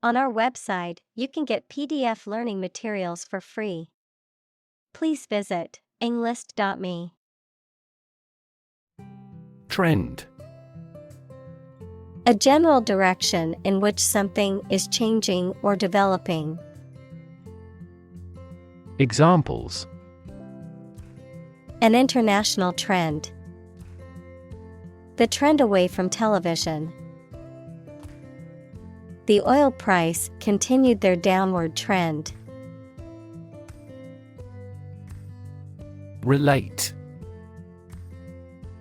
On our website, you can get PDF learning materials for free. Please visit englist.me. Trend. A general direction in which something is changing or developing. Examples: An international trend. The trend away from television. The oil price continued their downward trend. Relate.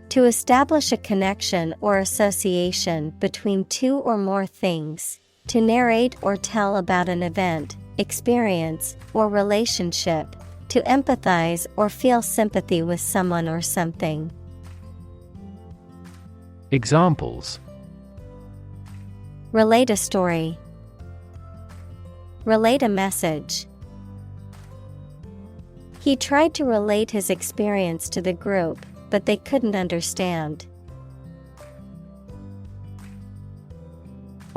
To establish a connection or association between two or more things, to narrate or tell about an event, experience, or relationship, to empathize or feel sympathy with someone or something. Examples: Relate a story. Relate a message. He tried to relate his experience to the group, but they couldn't understand.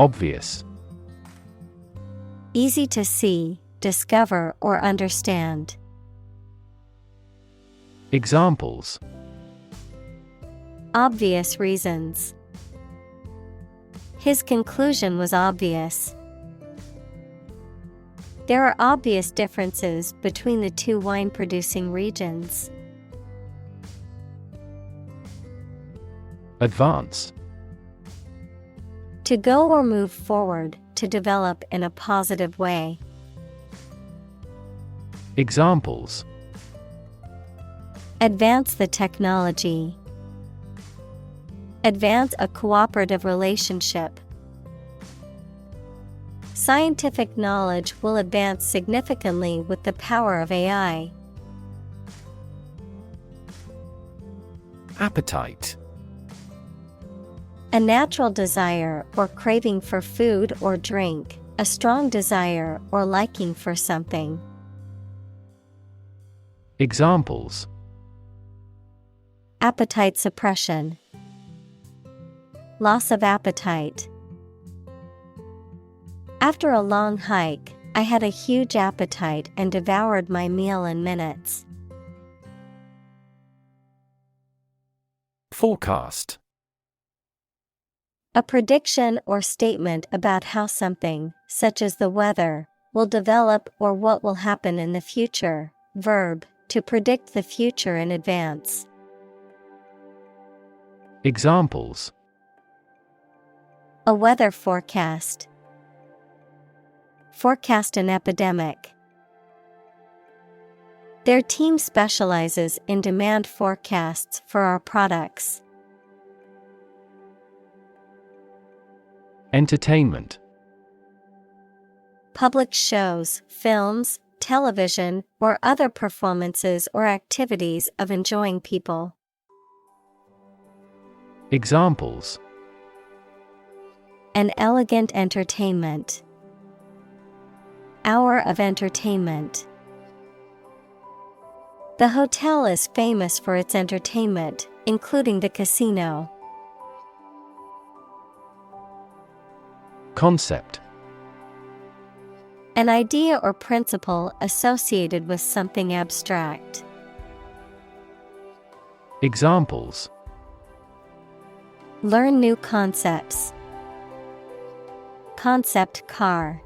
Obvious. Easy to see, discover, or understand. Examples: Obvious reasons. His conclusion was obvious. There are obvious differences between the two wine-producing regions. Advance. To go or move forward, to develop in a positive way. Examples: Advance the technology. Advance a cooperative relationship. Scientific knowledge will advance significantly with the power of AI. Appetite. A natural desire or craving for food or drink, a strong desire or liking for something. Examples: Appetite suppression. Loss of appetite. After a long hike, I had a huge appetite and devoured my meal in minutes. Forecast. A prediction or statement about how something, such as the weather, will develop or what will happen in the future. Verb, to predict the future in advance. Examples: A weather forecast. Forecast an epidemic. Their team specializes in demand forecasts for our products. Entertainment. Public shows, films, television, or other performances or activities of enjoying people. Examples: An elegant entertainment. Hour of entertainment. The hotel is famous for its entertainment, including the casino. Concept. An idea or principle associated with something abstract. Examples: Learn new concepts. Concept car.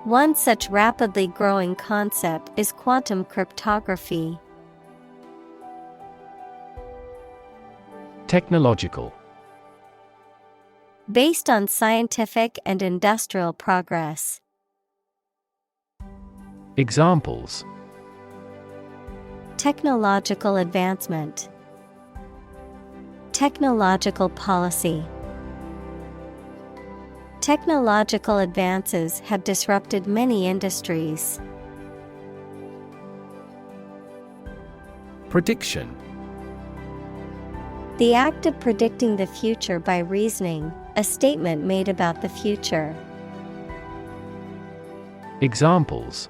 One such rapidly growing concept is quantum cryptography. Technological. Based on scientific and industrial progress. Examples: Technological advancement. Technological policy. Technological advances have disrupted many industries. Prediction. The act of predicting the future by reasoning, a statement made about the future. Examples: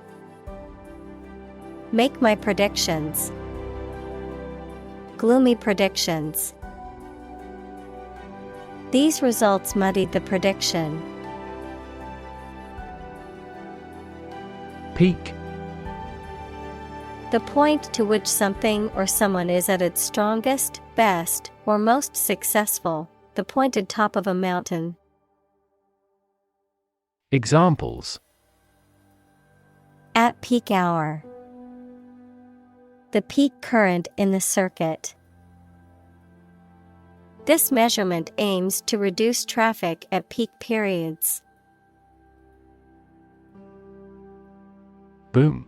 Make my predictions. Gloomy predictions. These results muddied the prediction. Peak. The point to which something or someone is at its strongest, best, or most successful, the pointed top of a mountain. Examples: At peak hour. The peak current in the circuit. This measurement aims to reduce traffic at peak periods. Boom.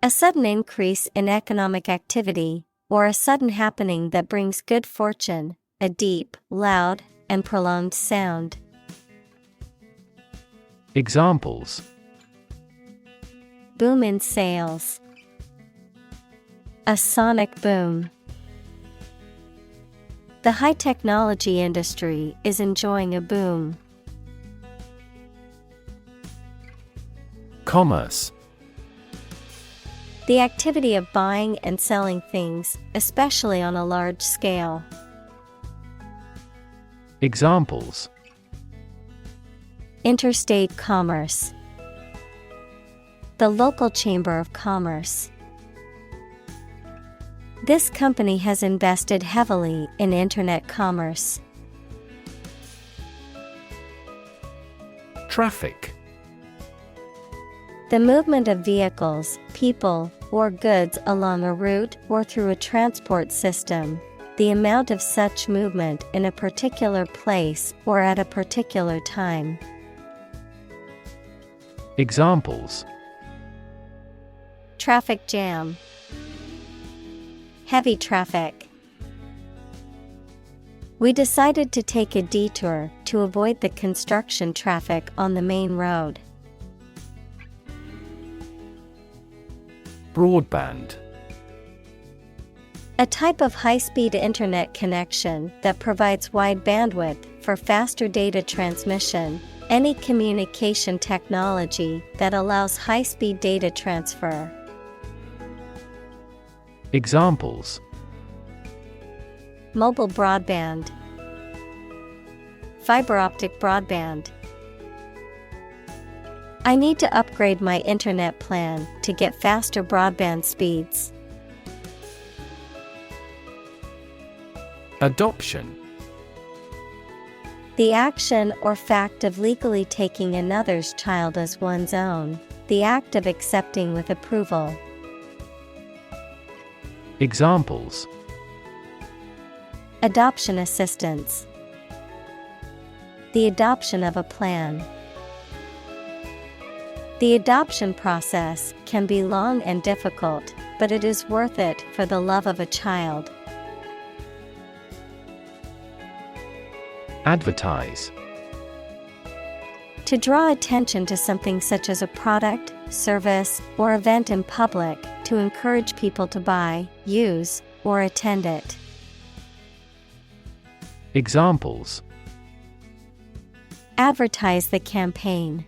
A sudden increase in economic activity, or a sudden happening that brings good fortune, a deep, loud, and prolonged sound. Examples: Boom in sales. A sonic boom. The high-technology industry is enjoying a boom. Commerce. The activity of buying and selling things, especially on a large scale. Examples: Interstate commerce. The local chamber of commerce. This company has invested heavily in internet commerce. Traffic. The movement of vehicles, people, or goods along a route or through a transport system. The amount of such movement in a particular place or at a particular time. Examples: Traffic jam. Heavy traffic. We decided to take a detour to avoid the construction traffic on the main road. Broadband. A type of high-speed internet connection that provides wide bandwidth for faster data transmission. Any communication technology that allows high-speed data transfer. Examples: Mobile broadband. Fiber optic broadband. I need to upgrade my internet plan to get faster broadband speeds. Adoption. The action or fact of legally taking another's child as one's own. The act of accepting with approval. Examples: Adoption assistance. The adoption of a plan. The adoption process can be long and difficult, but it is worth it for the love of a child. Advertise. To draw attention to something such as a product, service, or event in public, to encourage people to buy, use, or attend it. Examples: Advertise the campaign.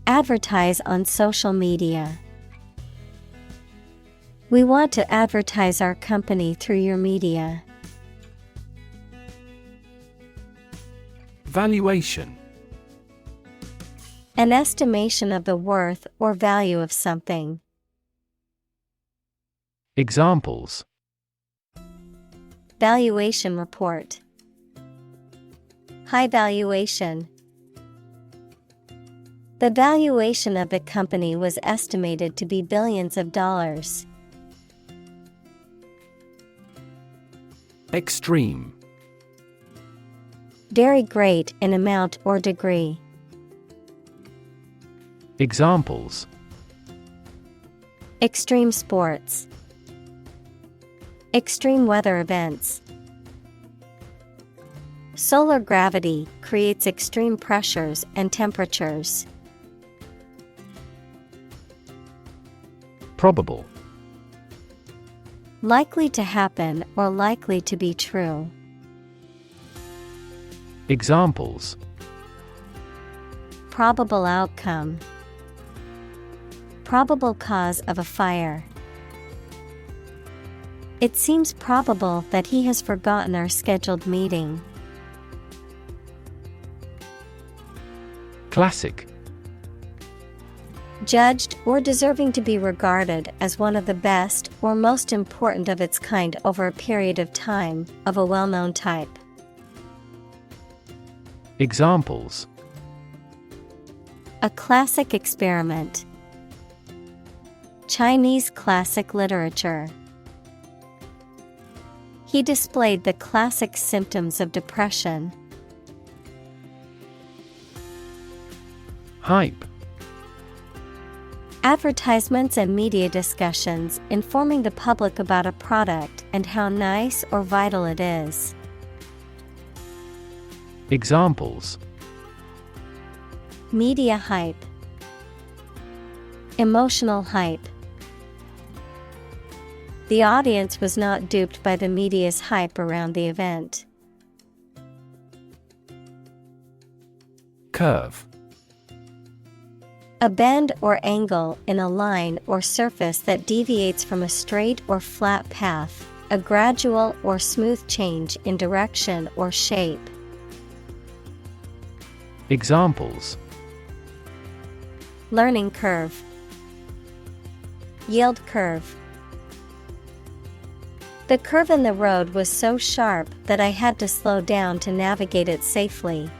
Advertise on social media. We want to advertise our company through your media. Valuation. An estimation of the worth or value of something. Examples: Valuation report. High valuation. The valuation of the company was estimated to be billions of dollars. Extreme. Very great in amount or degree. Examples: Extreme sports. Extreme weather events. Solar gravity creates extreme pressures and temperatures. Probable. Likely to happen or likely to be true. Examples: Probable outcome. Probable cause of a fire. It seems probable that he has forgotten our scheduled meeting. Classic. Judged or deserving to be regarded as one of the best or most important of its kind over a period of time, of a well-known type. Examples: a classic experiment. Chinese classic literature. He displayed the classic symptoms of depression. Hype. Advertisements and media discussions informing the public about a product and how nice or vital it is. Examples: media hype. Emotional hype. The audience was not duped by the media's hype around the event. Curve. A bend or angle in a line or surface that deviates from a straight or flat path, a gradual or smooth change in direction or shape. Examples: learning curve. Yield curve. The curve in the road was so sharp that I had to slow down to navigate it safely.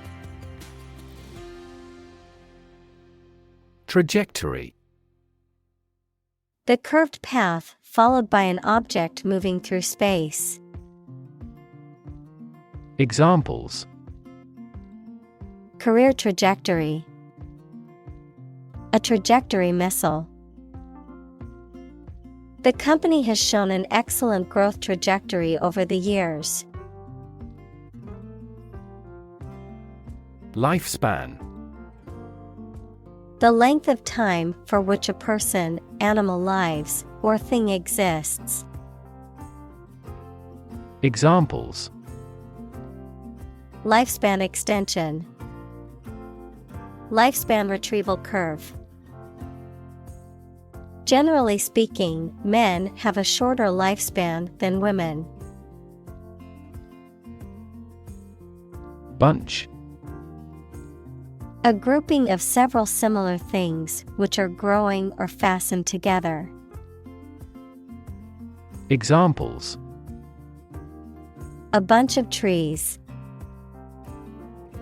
Trajectory. The curved path followed by an object moving through space. Examples: career trajectory. A trajectory missile. The company has shown an excellent growth trajectory over the years. Lifespan. The length of time for which a person, animal lives, or thing exists. Examples: lifespan extension. Lifespan retrieval curve. Generally speaking, men have a shorter lifespan than women. Bunch. A grouping of several similar things which are growing or fastened together. Examples: a bunch of trees.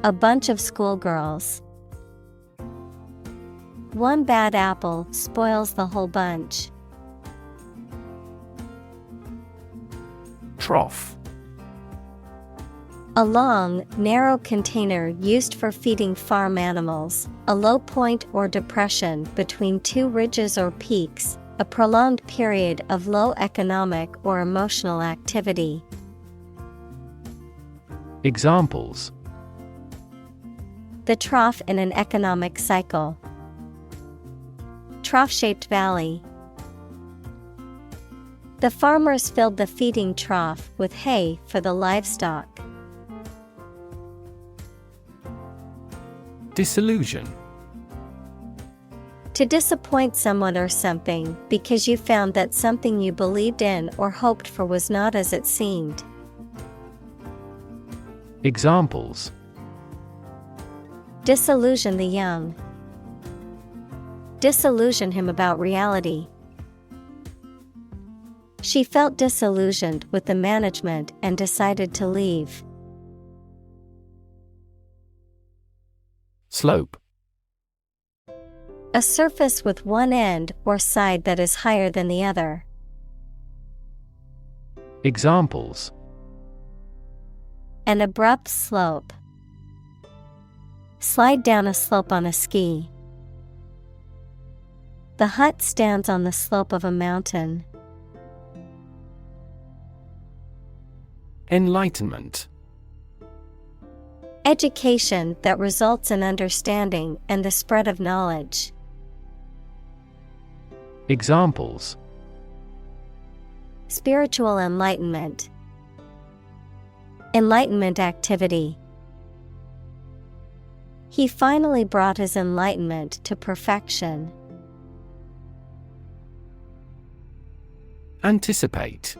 A bunch of schoolgirls. One bad apple spoils the whole bunch. Trough. A long, narrow container used for feeding farm animals, a low point or depression between two ridges or peaks, a prolonged period of low economic or emotional activity. Examples: the trough in an economic cycle. Trough-shaped valley. The farmers filled the feeding trough with hay for the livestock. Disillusion. To disappoint someone or something because you found that something you believed in or hoped for was not as it seemed. Examples: disillusion the young. Disillusion him about reality. She felt disillusioned with the management and decided to leave. Slope. A surface with one end or side that is higher than the other. Examples: an abrupt slope. Slide down a slope on a ski. The hut stands on the slope of a mountain. Enlightenment. Education that results in understanding and the spread of knowledge. Examples: spiritual enlightenment. Enlightenment activity. He finally brought his enlightenment to perfection. Anticipate.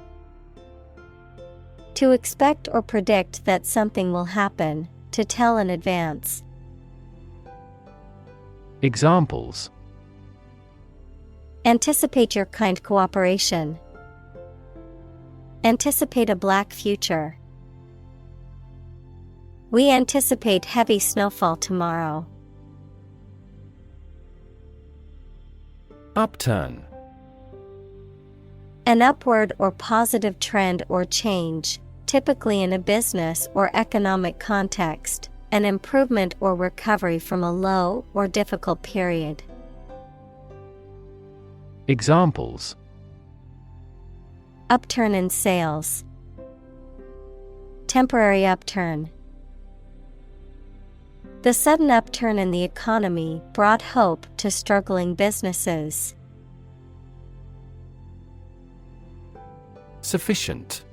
To expect or predict that something will happen, to tell in advance. Examples: Anticipate your kind cooperation. Anticipate a black future. We anticipate heavy snowfall tomorrow. Upturn. An upward or positive trend or change, typically in a business or economic context, an improvement or recovery from a low or difficult period. Examples: Upturn in sales. Temporary upturn. The sudden upturn in the economy brought hope to struggling businesses. Sufficient.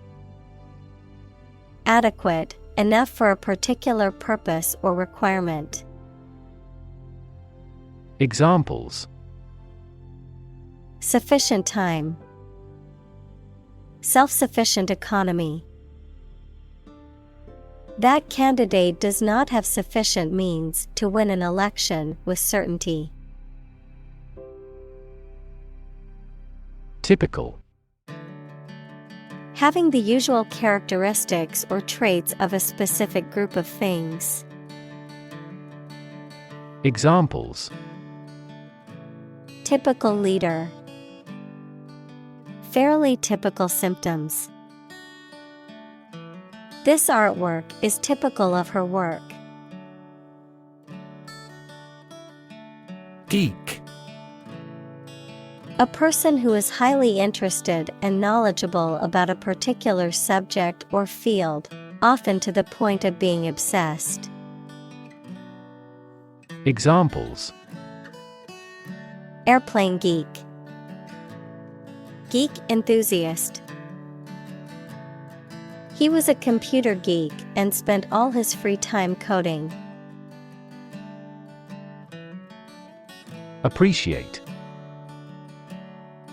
Adequate, enough for a particular purpose or requirement. Examples: Sufficient time. Self-sufficient economy. That candidate does not have sufficient means to win an election with certainty. Typical. Having the usual characteristics or traits of a specific group of things. Examples: Typical leader. Fairly typical symptoms. This artwork is typical of her work. Geek. A person who is highly interested and knowledgeable about a particular subject or field, often to the point of being obsessed. Examples: Airplane geek. Geek enthusiast. He was a computer geek and spent all his free time coding. Appreciate.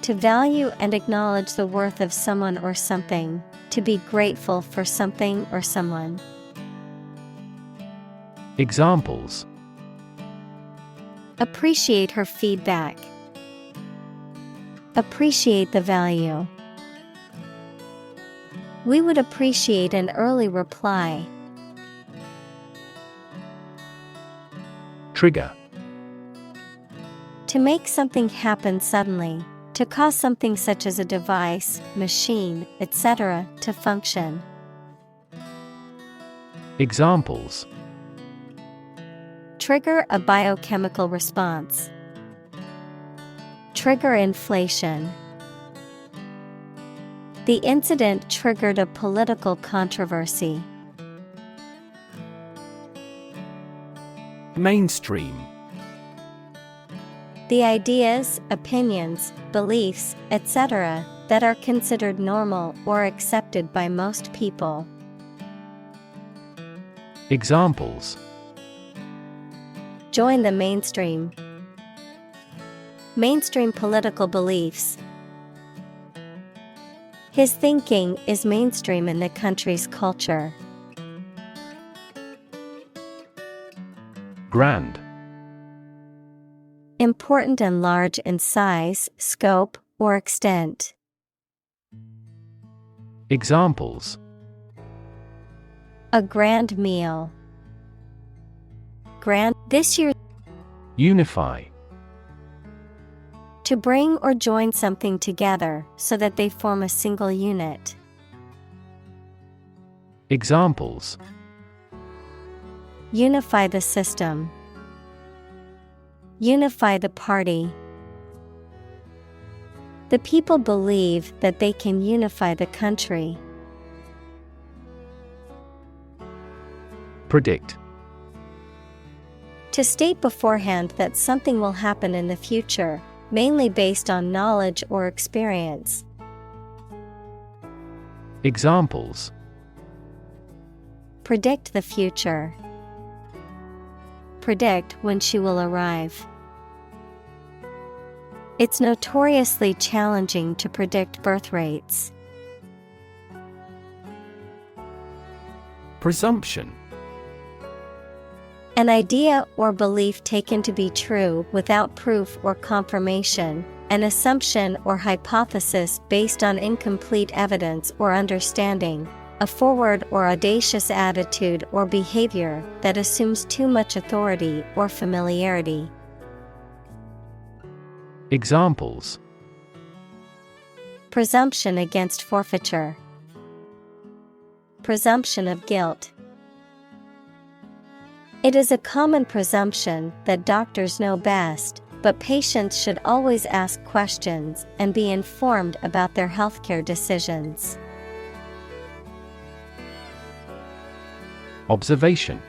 To value and acknowledge the worth of someone or something, to be grateful for something or someone. Examples: Appreciate her feedback. Appreciate the value. We would appreciate an early reply. Trigger. To make something happen suddenly, to cause something such as a device, machine, etc., to function. Examples: Trigger a biochemical response. Trigger inflation. The incident triggered a political controversy. Mainstream. The ideas, opinions, beliefs, etc., that are considered normal or accepted by most people. Examples: Join the mainstream. Mainstream political beliefs. His thinking is mainstream in the country's culture. Grand. Important and large in size, scope, or extent. Examples: A grand meal. Grand this year. Unify. To bring or join something together so that they form a single unit. Examples: Unify the system. Unify the party. The people believe that they can unify the country. Predict. To state beforehand that something will happen in the future, mainly based on knowledge or experience. Examples: Predict the future. Predict when she will arrive. It's notoriously challenging to predict birth rates. Presumption. An idea or belief taken to be true without proof or confirmation, an assumption or hypothesis based on incomplete evidence or understanding, a forward or audacious attitude or behavior that assumes too much authority or familiarity. Examples: Presumption against forfeiture. Presumption of guilt. It is a common presumption that doctors know best, but patients should always ask questions and be informed about their healthcare decisions. Observation: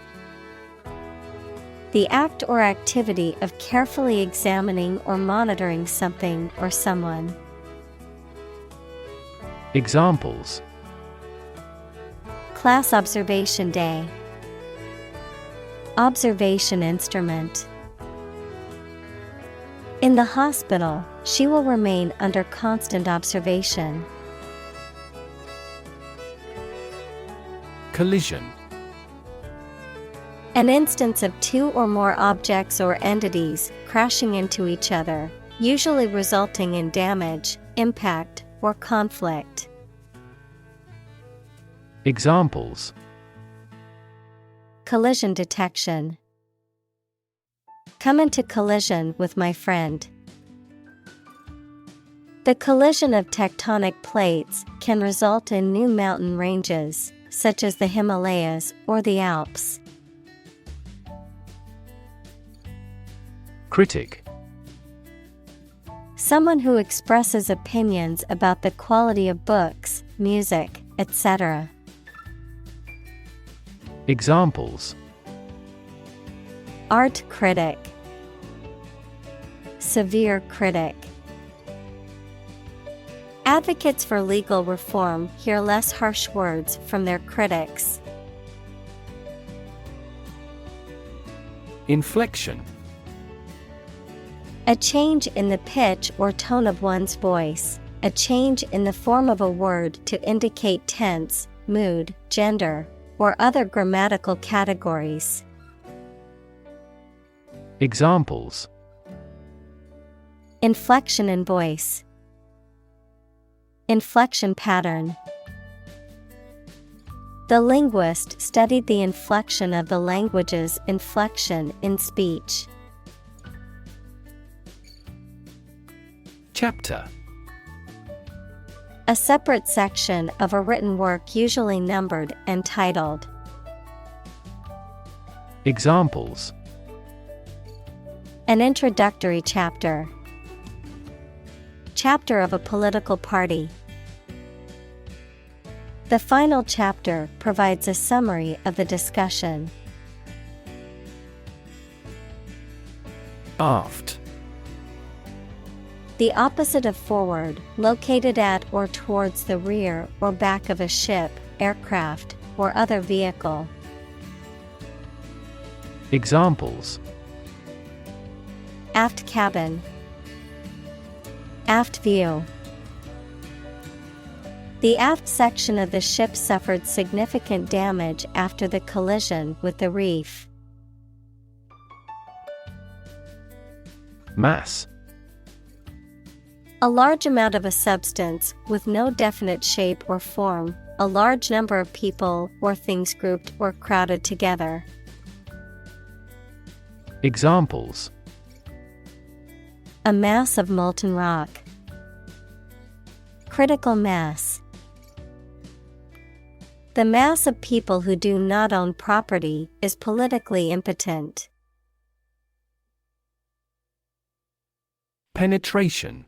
The act or activity of carefully examining or monitoring something or someone. Examples: Class observation day. Observation instrument. In the hospital, she will remain under constant observation. Collision: An instance of two or more objects or entities crashing into each other, usually resulting in damage, impact, or conflict. Examples: Collision detection. Come into collision with my friend. The collision of tectonic plates can result in new mountain ranges, such as the Himalayas or the Alps. Critic: Someone who expresses opinions about the quality of books, music, etc. Examples: Art critic. Severe critic. Advocates for legal reform hear less harsh words from their critics. Inflection: A change in the pitch or tone of one's voice, a change in the form of a word to indicate tense, mood, gender, or other grammatical categories. Examples: Inflection in voice. Inflection pattern. The linguist studied the inflection of the language's inflection in speech. Chapter: A separate section of a written work usually numbered and titled. Examples: An introductory chapter. Chapter of a political party. The final chapter provides a summary of the discussion. Aft: The opposite of forward, located at or towards the rear or back of a ship, aircraft, or other vehicle. Examples: Aft cabin. Aft view. The aft section of the ship suffered significant damage after the collision with the reef. Mass: A large amount of a substance with no definite shape or form, a large number of people or things grouped or crowded together. Examples: A mass of molten rock. Critical mass. The mass of people who do not own property is politically impotent. Penetration: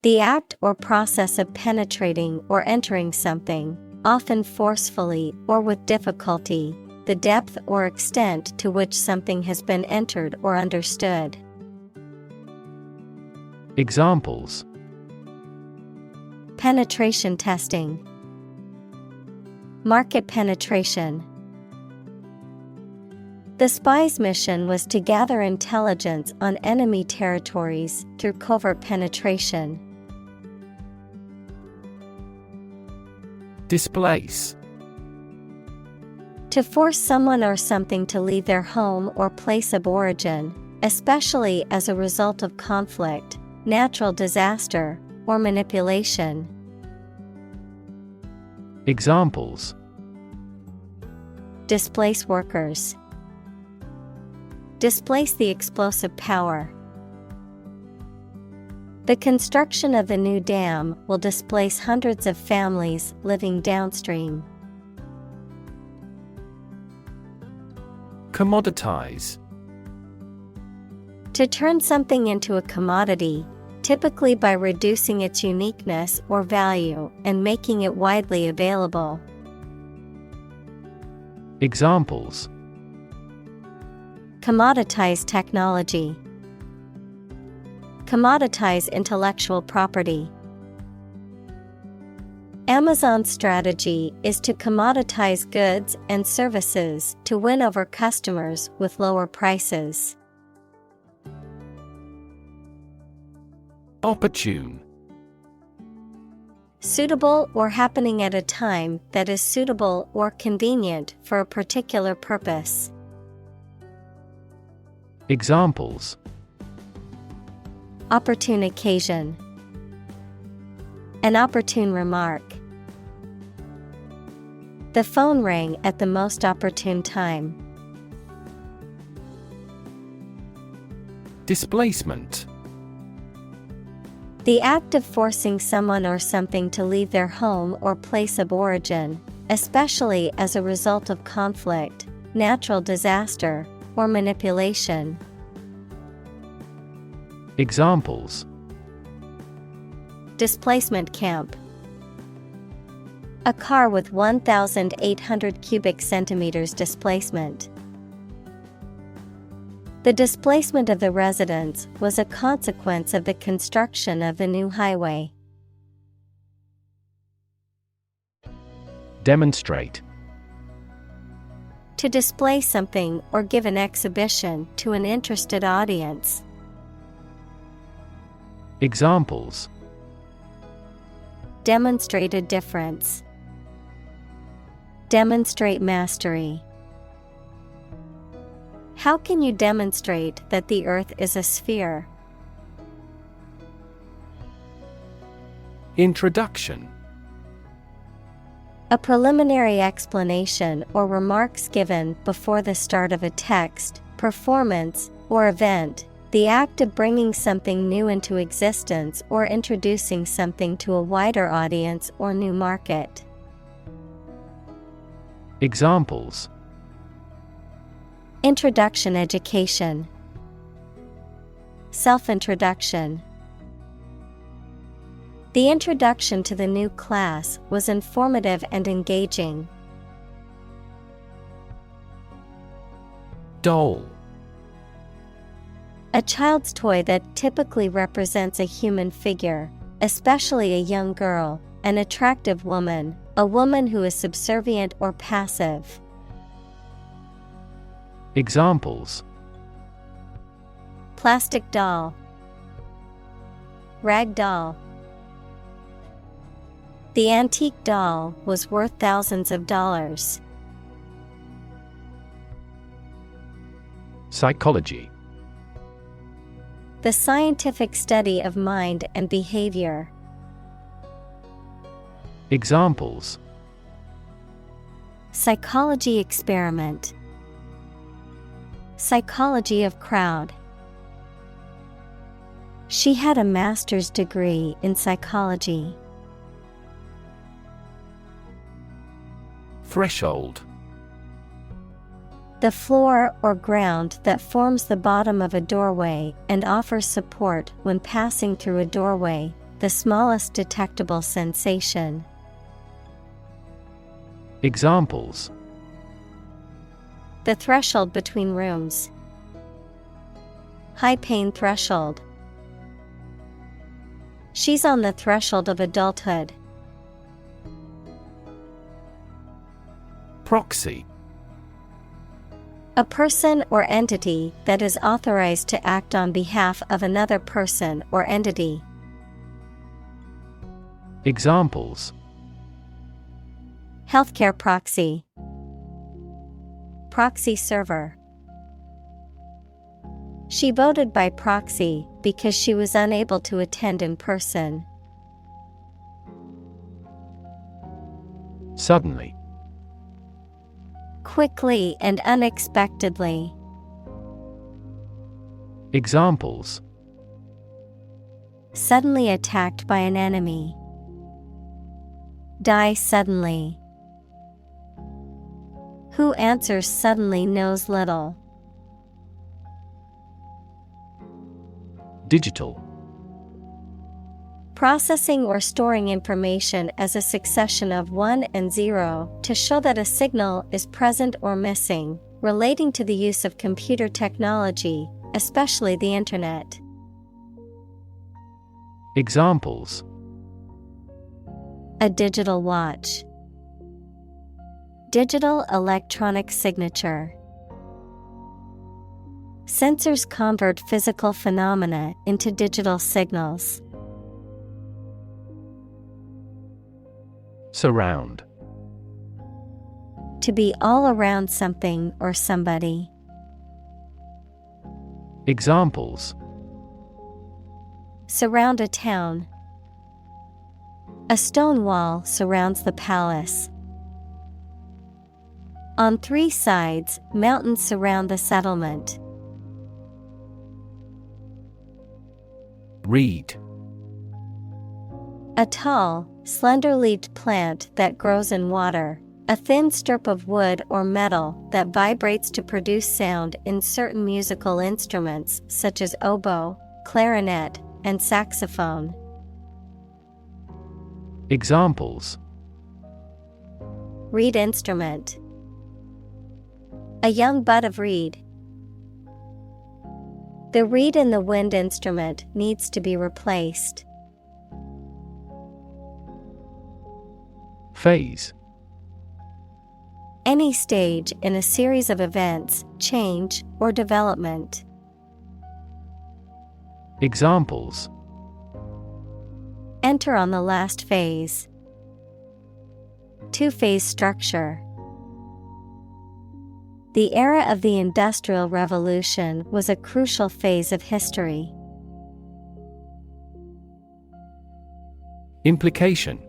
The act or process of penetrating or entering something, often forcefully or with difficulty, the depth or extent to which something has been entered or understood. Examples: Penetration testing. Market penetration. The spy's mission was to gather intelligence on enemy territories through covert penetration. Displace: To force someone or something to leave their home or place of origin, especially as a result of conflict, natural disaster, or manipulation. Examples: Displace workers. Displace the explosive power. The construction of the new dam will displace hundreds of families living downstream. Commoditize. To turn something into a commodity, typically by reducing its uniqueness or value and making it widely available. Examples: Commoditize technology. Commoditize intellectual property. Amazon's strategy is to commoditize goods and services to win over customers with lower prices. Opportune. Suitable or happening at a time that is suitable or convenient for a particular purpose. Examples: Opportune occasion. An opportune remark. The phone rang at the most opportune time. Displacement. The act of forcing someone or something to leave their home or place of origin, especially as a result of conflict, natural disaster, or manipulation. Examples: Displacement camp. A car with 1,800 cubic centimeters displacement. The displacement of the residents was a consequence of the construction of the new highway. Demonstrate. To display something or give an exhibition to an interested audience. Examples: Demonstrated difference. Demonstrate mastery. How can you demonstrate that the Earth is a sphere? Introduction. A preliminary explanation or remarks given before the start of a text, performance, or event, the act of bringing something new into existence or introducing something to a wider audience or new market. Examples: Introduction education. Self-introduction. The introduction to the new class was informative and engaging. Doll. A child's toy that typically represents a human figure, especially a young girl, an attractive woman, a woman who is subservient or passive. Examples: Plastic doll. Rag doll. The antique doll was worth thousands of dollars. Psychology. The scientific study of mind and behavior. Examples: Psychology experiment. Psychology of crowd. She had a master's degree in psychology. Threshold. The floor or ground that forms the bottom of a doorway and offers support when passing through a doorway, the smallest detectable sensation. Examples: The threshold between rooms. High pain threshold. She's on the threshold of adulthood. Proxy. A person or entity that is authorized to act on behalf of another person or entity. Examples: Healthcare proxy. Proxy server. She voted by proxy because she was unable to attend in person. Suddenly. Quickly and unexpectedly. Examples: Suddenly attacked by an enemy. Die suddenly. Who answers suddenly knows little. Digital. Processing or storing information as a succession of 1 and 0 to show that a signal is present or missing, relating to the use of computer technology, especially the Internet. Examples: A digital watch. Digital electronic signature. Sensors convert physical phenomena into digital signals. Surround. To be all around something or somebody. Examples: Surround a town. A stone wall surrounds the palace. On 3 sides, mountains surround the settlement. Reed. A tall, slender-leaved plant that grows in water. A thin strip of wood or metal that vibrates to produce sound in certain musical instruments such as oboe, clarinet, and saxophone. Examples: Reed instrument. A young bud of reed. The reed in the wind instrument needs to be replaced. Phase. Any stage in a series of events, change, or development. Examples: Enter on the last phase. 2-phase structure. The era of the Industrial Revolution was a crucial phase of history. Implication.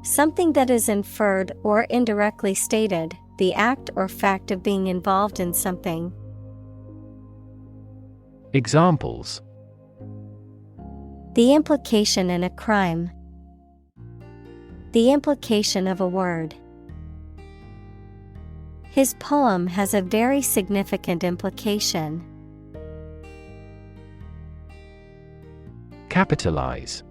Something that is inferred or indirectly stated, the act or fact of being involved in something. Examples: The implication in a crime. The implication of a word. His poem has a very significant implication. Capitalize.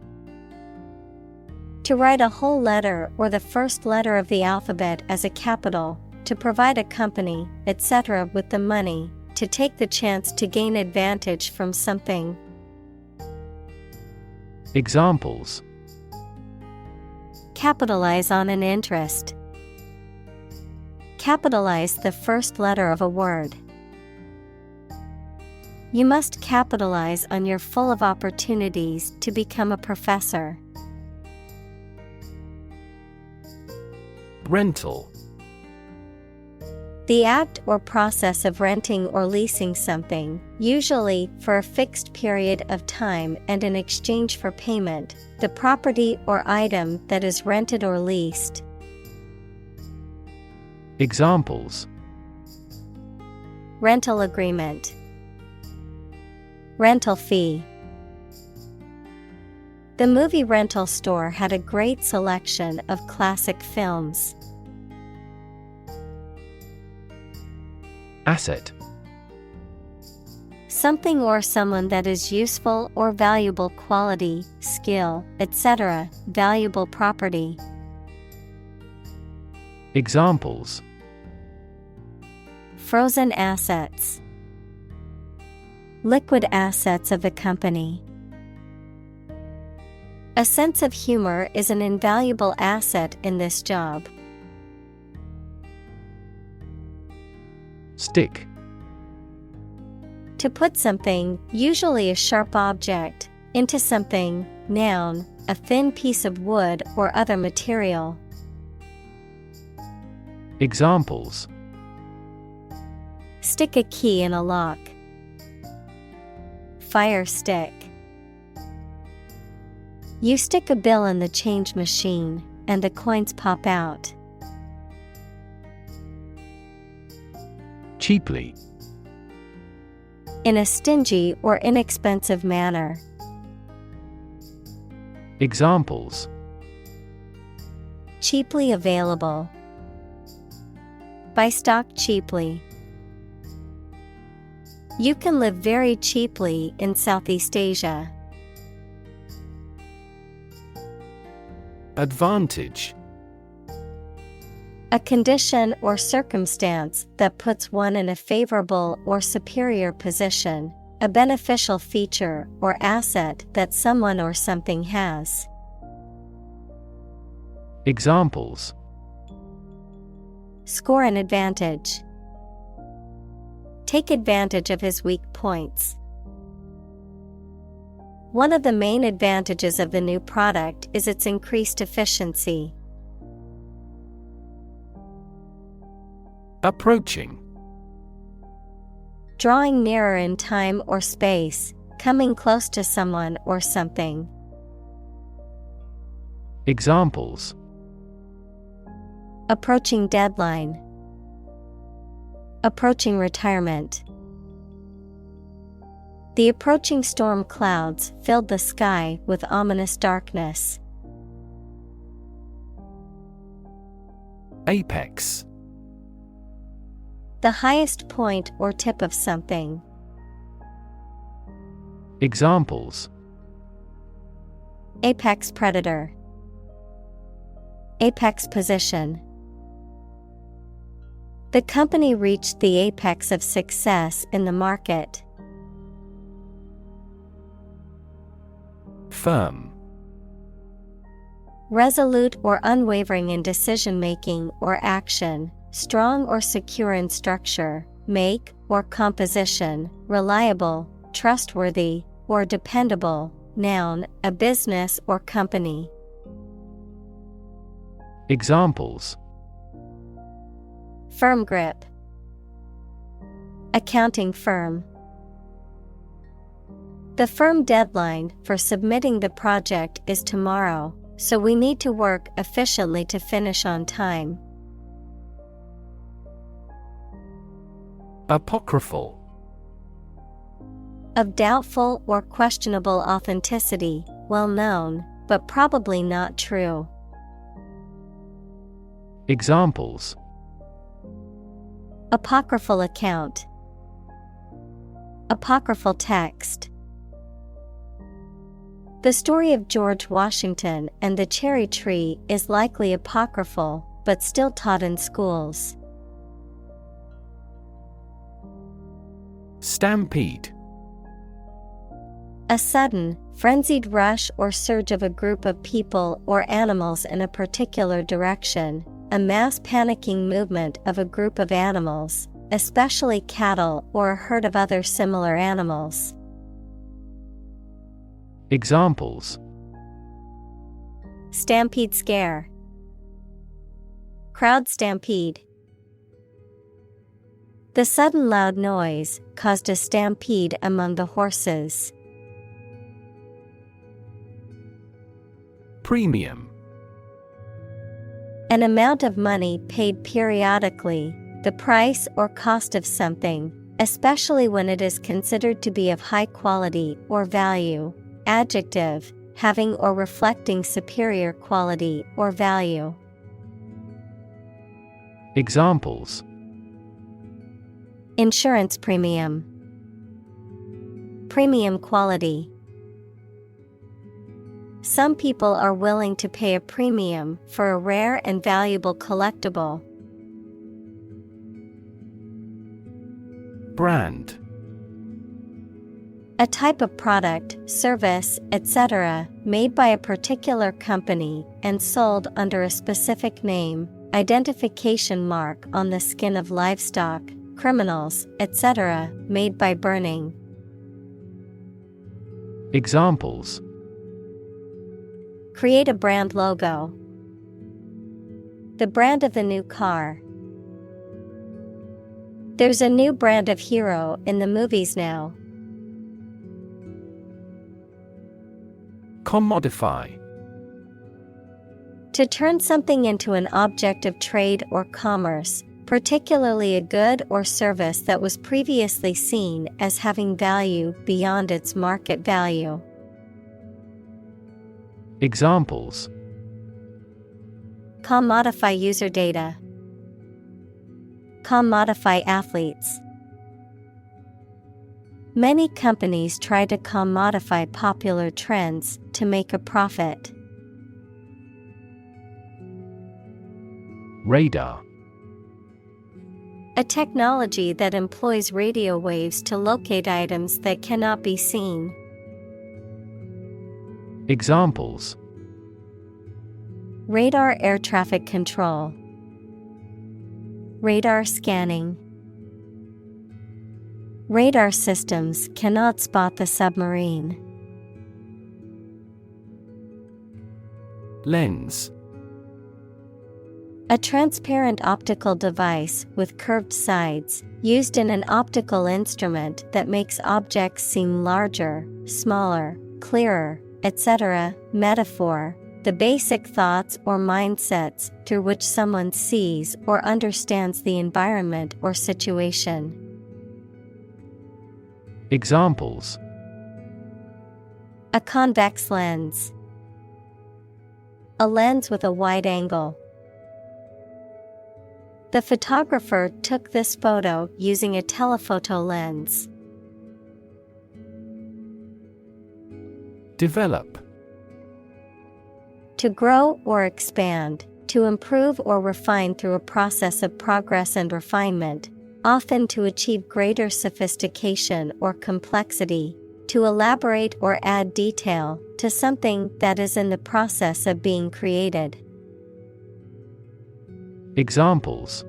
To write a whole letter or the first letter of the alphabet as a capital, to provide a company, etc. with the money, to take the chance to gain advantage from something. Examples: Capitalize on an interest. Capitalize the first letter of a word. You must capitalize on your full of opportunities to become a professor. Rental. The act or process of renting or leasing something, usually for a fixed period of time and in exchange for payment, the property or item that is rented or leased. Examples: Rental agreement. Rental fee. The movie rental store had a great selection of classic films. Asset. Something or someone that is useful or valuable quality, skill, etc., valuable property. Examples: Frozen assets. Liquid assets of the company. A sense of humor is an invaluable asset in this job. Stick. To put something, usually a sharp object, into something, noun, a thin piece of wood or other material. Examples: Stick a key in a lock. fire stick. You stick a bill in the change machine, and the coins pop out. Cheaply. In a stingy or inexpensive manner. Examples: cheaply available, buy stock cheaply. You can live very cheaply in Southeast Asia. Advantage. A condition or circumstance that puts one in a favorable or superior position, a beneficial feature or asset that someone or something has. Examples: score an advantage, take advantage of his weak points. One of the main advantages of the new product is its increased efficiency. Approaching. Drawing nearer in time or space, coming close to someone or something. Examples: approaching deadline, approaching retirement. The approaching storm clouds filled the sky with ominous darkness. Apex. The highest point or tip of something. Examples: apex predator, apex position. The company reached the apex of success in the market. Firm. Resolute or unwavering in decision-making or action, strong or secure in structure, make, or composition, reliable, trustworthy, or dependable. Noun, a business or company. Examples: firm grip, accounting firm. The firm deadline for submitting the project is tomorrow, so we need to work efficiently to finish on time. Apocryphal. Of doubtful or questionable authenticity, well known, but probably not true. Examples: apocryphal account, apocryphal text. The story of George Washington and the cherry tree is likely apocryphal, but still taught in schools. Stampede. A sudden, frenzied rush or surge of a group of people or animals in a particular direction, a mass panicking movement of a group of animals, especially cattle or a herd of other similar animals. Examples: stampede scare, crowd stampede. The sudden loud noise caused a stampede among the horses. Premium. An amount of money paid periodically, the price or cost of something, especially when it is considered to be of high quality or value. Adjective, having or reflecting superior quality or value. Examples: insurance premium, premium quality. Some people are willing to pay a premium for a rare and valuable collectible. Brand. A type of product, service, etc., made by a particular company and sold under a specific name, identification mark on the skin of livestock, criminals, etc., made by burning. Examples: create a brand logo, the brand of the new car. There's a new brand of hero in the movies now. Commodify. To turn something into an object of trade or commerce, particularly a good or service that was previously seen as having value beyond its market value. Examples: Commodify user data. Commodify athletes. Many companies try to commodify popular trends to make a profit. Radar. A technology that employs radio waves to locate items that cannot be seen. Examples: Radar air traffic control. Radar scanning. Radar systems cannot spot the submarine. Lens. A transparent optical device with curved sides, used in an optical instrument that makes objects seem larger, smaller, clearer, etc. Metaphor: the basic thoughts or mindsets through which someone sees or understands the environment or situation. Examples: A convex lens. A lens with a wide angle. The photographer took this photo using a telephoto lens. Develop. To grow or expand, to improve or refine through a process of progress and refinement, often to achieve greater sophistication or complexity, to elaborate or add detail to something that is in the process of being created. Examples: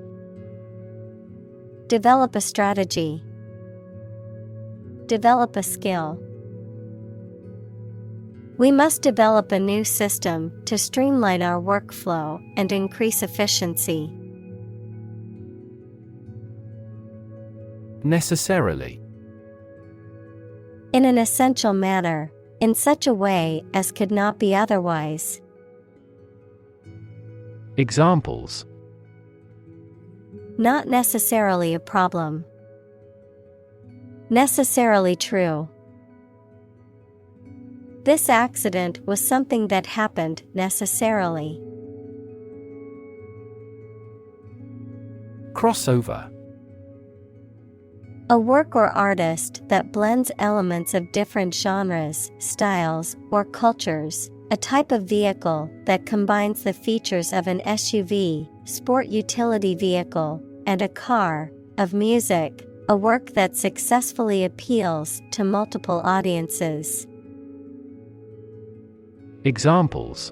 Develop a strategy. Develop a skill. We must develop a new system to streamline our workflow and increase efficiency. Necessarily. In an essential manner, in such a way as could not be otherwise. Examples: Not necessarily a problem. Necessarily true. This accident was something that happened necessarily. Crossover. A work or artist that blends elements of different genres, styles, or cultures. A type of vehicle that combines the features of an SUV, sport utility vehicle, and a car. Of music, a work that successfully appeals to multiple audiences. Examples: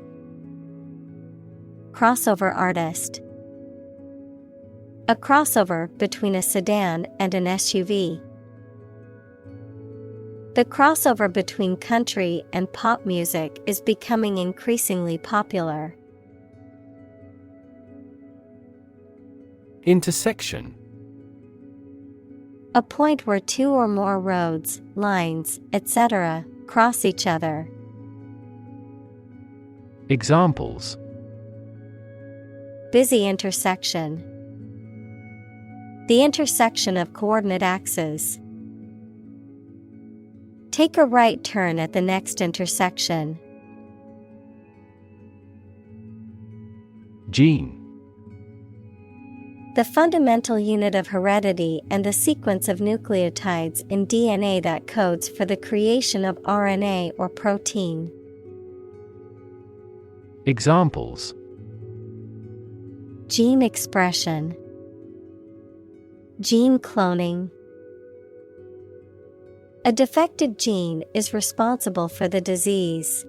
Crossover artist. A crossover between a sedan and an SUV. The crossover between country and pop music is becoming increasingly popular. Intersection. A point where two or more roads, lines, etc., cross each other. Examples: Busy intersection. The intersection of coordinate axes. Take a right turn at the next intersection. Gene. The fundamental unit of heredity and the sequence of nucleotides in DNA that codes for the creation of RNA or protein. Examples: Gene expression. Gene cloning. A defective gene is responsible for the disease.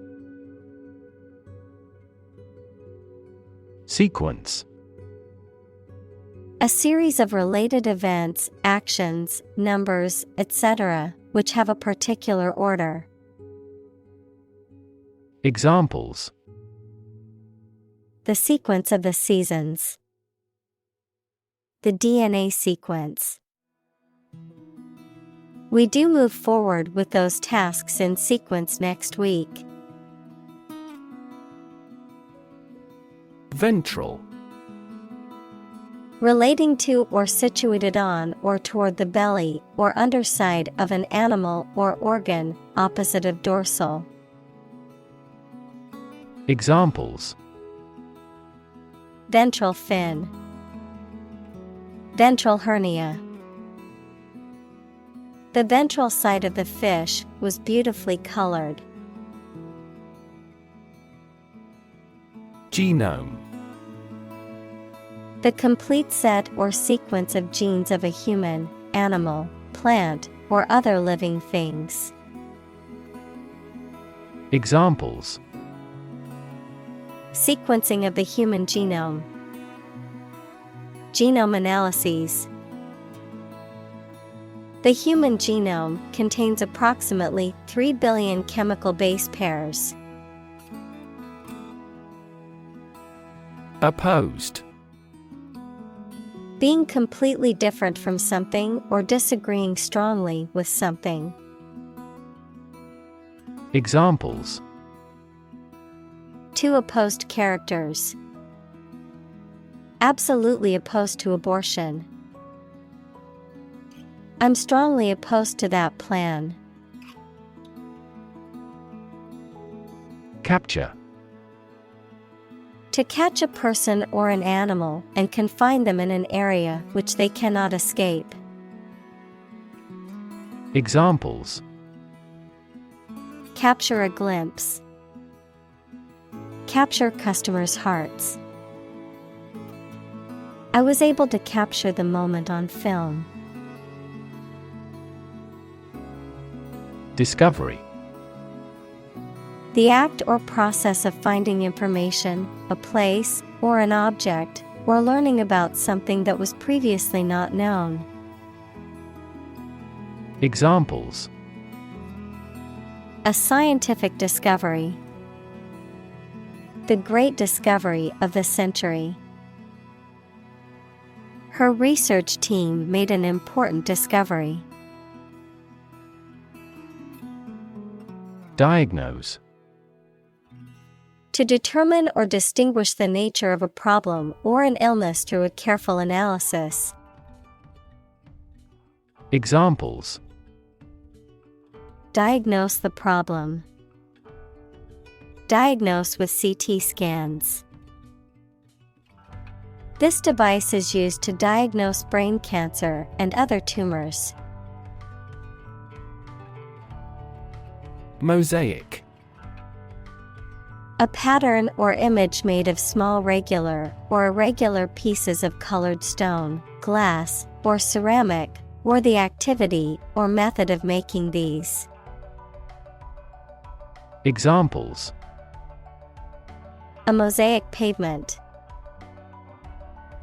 Sequence. A series of related events, actions, numbers, etc., which have a particular order. Examples: The sequence of the seasons. The DNA sequence. We do move forward with those tasks in sequence next week. Ventral. Relating to or situated on or toward the belly or underside of an animal or organ, opposite of dorsal. Examples: Ventral fin. Ventral hernia. The ventral side of the fish was beautifully colored. Genome. The complete set or sequence of genes of a human, animal, plant, or other living things. Examples: Sequencing of the human genome. Genome analyses. The human genome contains approximately 3 billion chemical base pairs. Opposed. Being completely different from something or disagreeing strongly with something. Examples: Two opposed characters. Absolutely opposed to abortion. I'm strongly opposed to that plan. Capture. To catch a person or an animal and confine them in an area which they cannot escape. Examples: Capture a glimpse. Capture customers' hearts. I was able to capture the moment on film. Discovery. The act or process of finding information, a place, or an object, or learning about something that was previously not known. Examples: A scientific discovery. The great discovery of the century. Her research team made an important discovery. Diagnose. To determine or distinguish the nature of a problem or an illness through a careful analysis. Examples: Diagnose the problem. Diagnose with CT scans. This device is used to diagnose brain cancer and other tumors. Mosaic. A pattern or image made of small regular or irregular pieces of colored stone, glass, or ceramic, or the activity or method of making these. Examples: A mosaic pavement.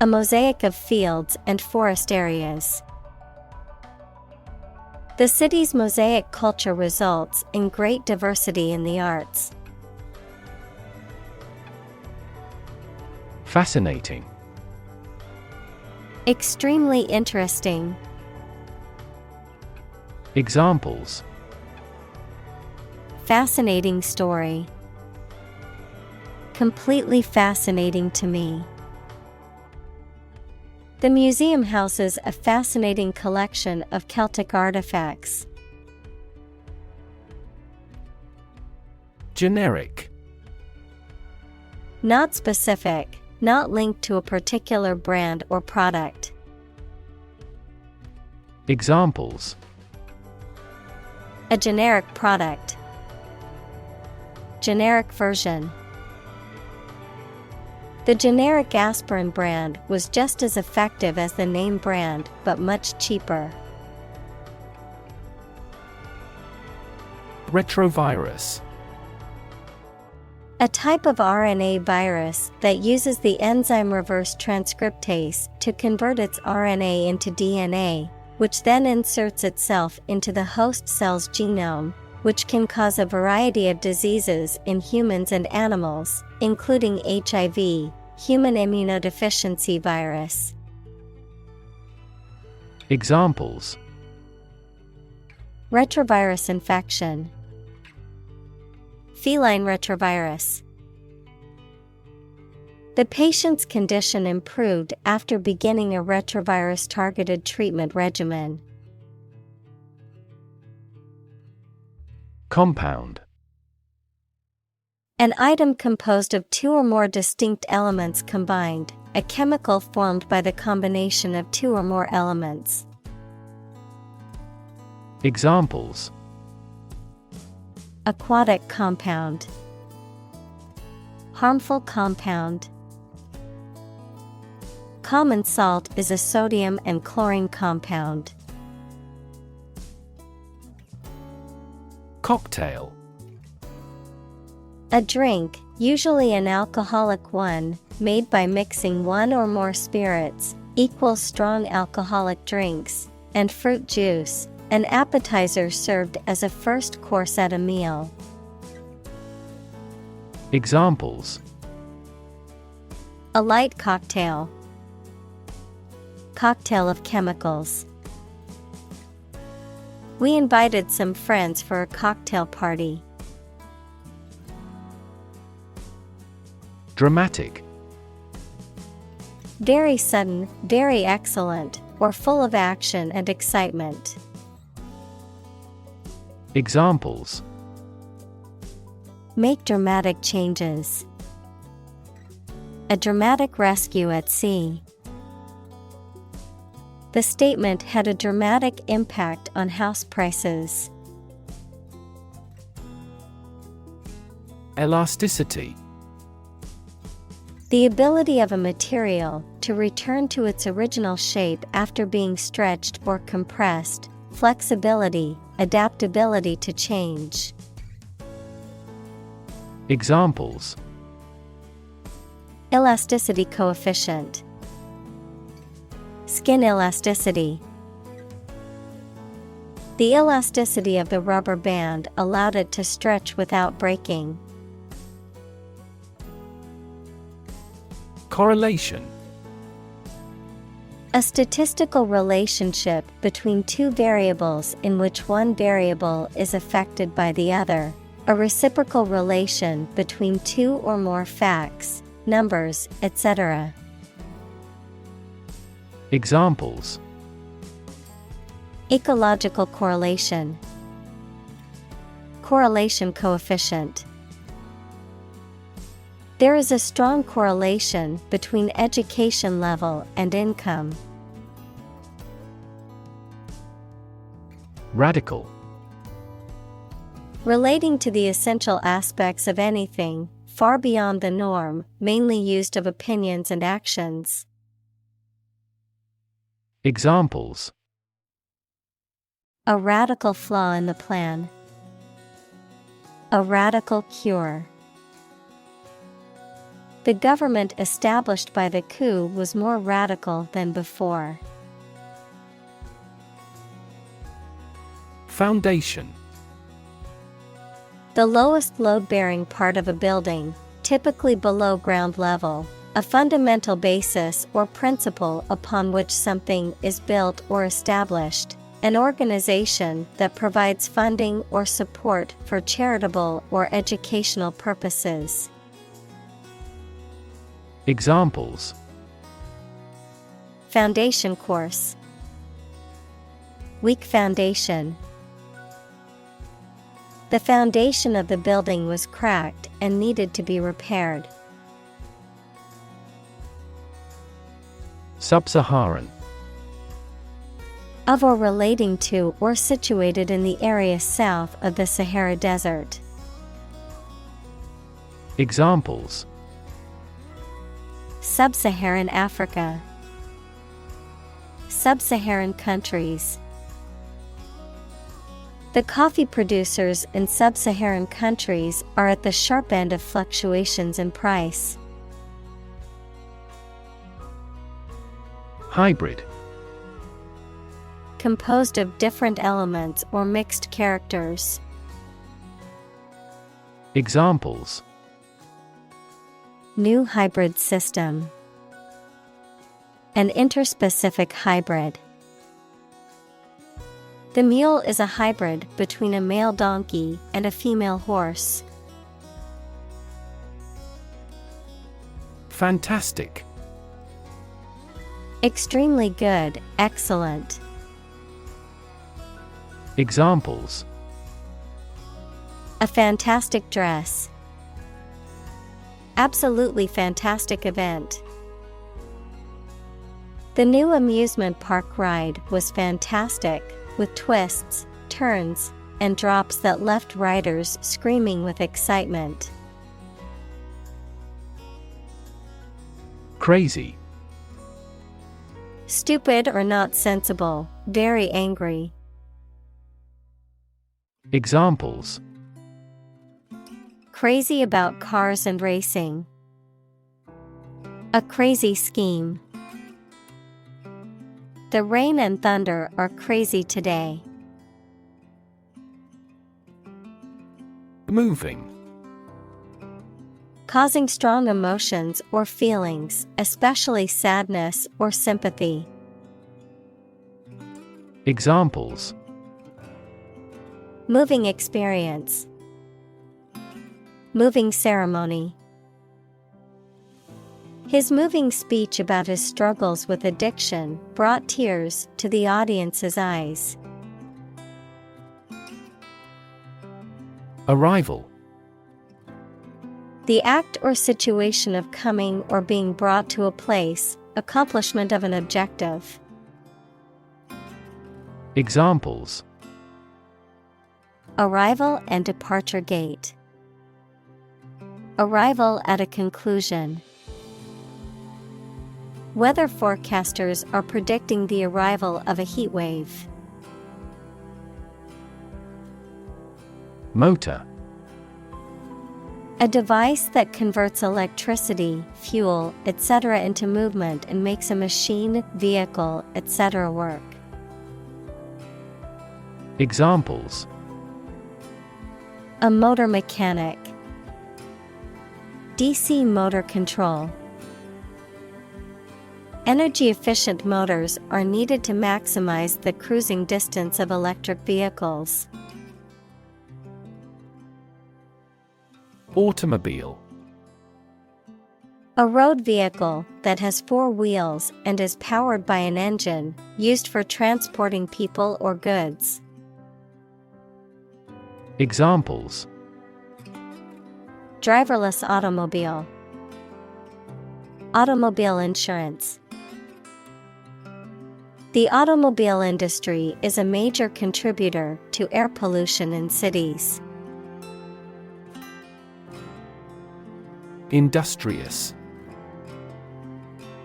A mosaic of fields and forest areas. The city's mosaic culture results in great diversity in the arts. Fascinating. Extremely interesting. Examples: Fascinating story. Completely fascinating to me. The museum houses a fascinating collection of Celtic artifacts. Generic. Not specific, not linked to a particular brand or product. Examples: A generic product. Generic version. The generic aspirin brand was just as effective as the name brand, but much cheaper. Retrovirus. A type of RNA virus that uses the enzyme reverse transcriptase to convert its RNA into DNA, which then inserts itself into the host cell's genome, which can cause a variety of diseases in humans and animals, including HIV, human immunodeficiency virus. Examples: Retrovirus infection. Feline retrovirus. The patient's condition improved after beginning a retrovirus-targeted treatment regimen. Compound. An item composed of two or more distinct elements combined, a chemical formed by the combination of two or more elements. Examples: Aquatic compound. Harmful compound. Common salt is a sodium and chlorine compound. Cocktail. A drink, usually an alcoholic one, made by mixing one or more spirits, equals strong alcoholic drinks, and fruit juice, an appetizer served as a first course at a meal. Examples: A light cocktail. Cocktail of chemicals. We invited some friends for a cocktail party. Dramatic. Very sudden, very excellent, or full of action and excitement. Examples: Make dramatic changes. A dramatic rescue at sea. The statement had a dramatic impact on house prices. Elasticity. The ability of a material to return to its original shape after being stretched or compressed, flexibility, adaptability to change. Examples: Elasticity coefficient. Skin elasticity. The elasticity of the rubber band allowed it to stretch without breaking. Correlation. A statistical relationship between two variables in which one variable is affected by the other. A reciprocal relation between two or more facts, numbers, etc. Examples: Ecological correlation. Correlation coefficient. There is a strong correlation between education level and income. Radical. Relating to the essential aspects of anything, far beyond the norm, mainly used of opinions and actions. Examples: A radical flaw in the plan. A radical cure. The government established by the coup was more radical than before. Foundation. The lowest load-bearing part of a building, typically below ground level, a fundamental basis or principle upon which something is built or established, an organization that provides funding or support for charitable or educational purposes. Examples: Foundation course. Weak foundation. The foundation of the building was cracked and needed to be repaired. Sub-Saharan. Of or relating to or situated in the area south of the Sahara Desert. Examples: Sub-Saharan Africa. Sub-Saharan countries. The coffee producers in sub-Saharan countries are at the sharp end of fluctuations in price. Hybrid. Composed of different elements or mixed characters. Examples: New hybrid system. An interspecific hybrid. The mule is a hybrid between a male donkey and a female horse. Fantastic. Extremely good, excellent. Examples: A fantastic dress. Absolutely fantastic event. The new amusement park ride was fantastic, with twists, turns, and drops that left riders screaming with excitement. Crazy. Stupid or not sensible, very angry. Examples: Crazy about cars and racing. A crazy scheme. The rain and thunder are crazy today. Moving. Causing strong emotions or feelings, especially sadness or sympathy. Examples: Moving experience. Moving ceremony. His moving speech about his struggles with addiction brought tears to the audience's eyes. Arrival. The act or situation of coming or being brought to a place, accomplishment of an objective. Examples: Arrival and departure gate. Arrival at a conclusion. Weather forecasters are predicting the arrival of a heat wave. Motor. A device that converts electricity, fuel, etc. into movement and makes a machine, vehicle, etc. work. Examples: A motor mechanic. DC motor control. Energy-efficient motors are needed to maximize the cruising distance of electric vehicles. Automobile. A road vehicle that has four wheels and is powered by an engine, used for transporting people or goods. Examples: Driverless automobile. Automobile insurance. The automobile industry is a major contributor to air pollution in cities. Industrious.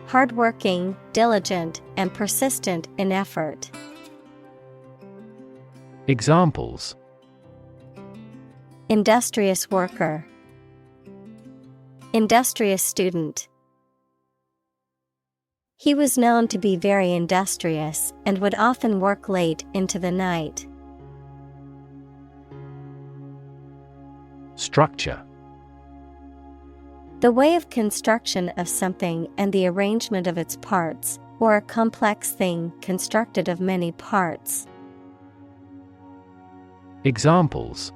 Hardworking, diligent, and persistent in effort. Examples: Industrious worker. Industrious student. He was known to be very industrious and would often work late into the night. Structure. The way of construction of something and the arrangement of its parts, or a complex thing constructed of many parts. Examples: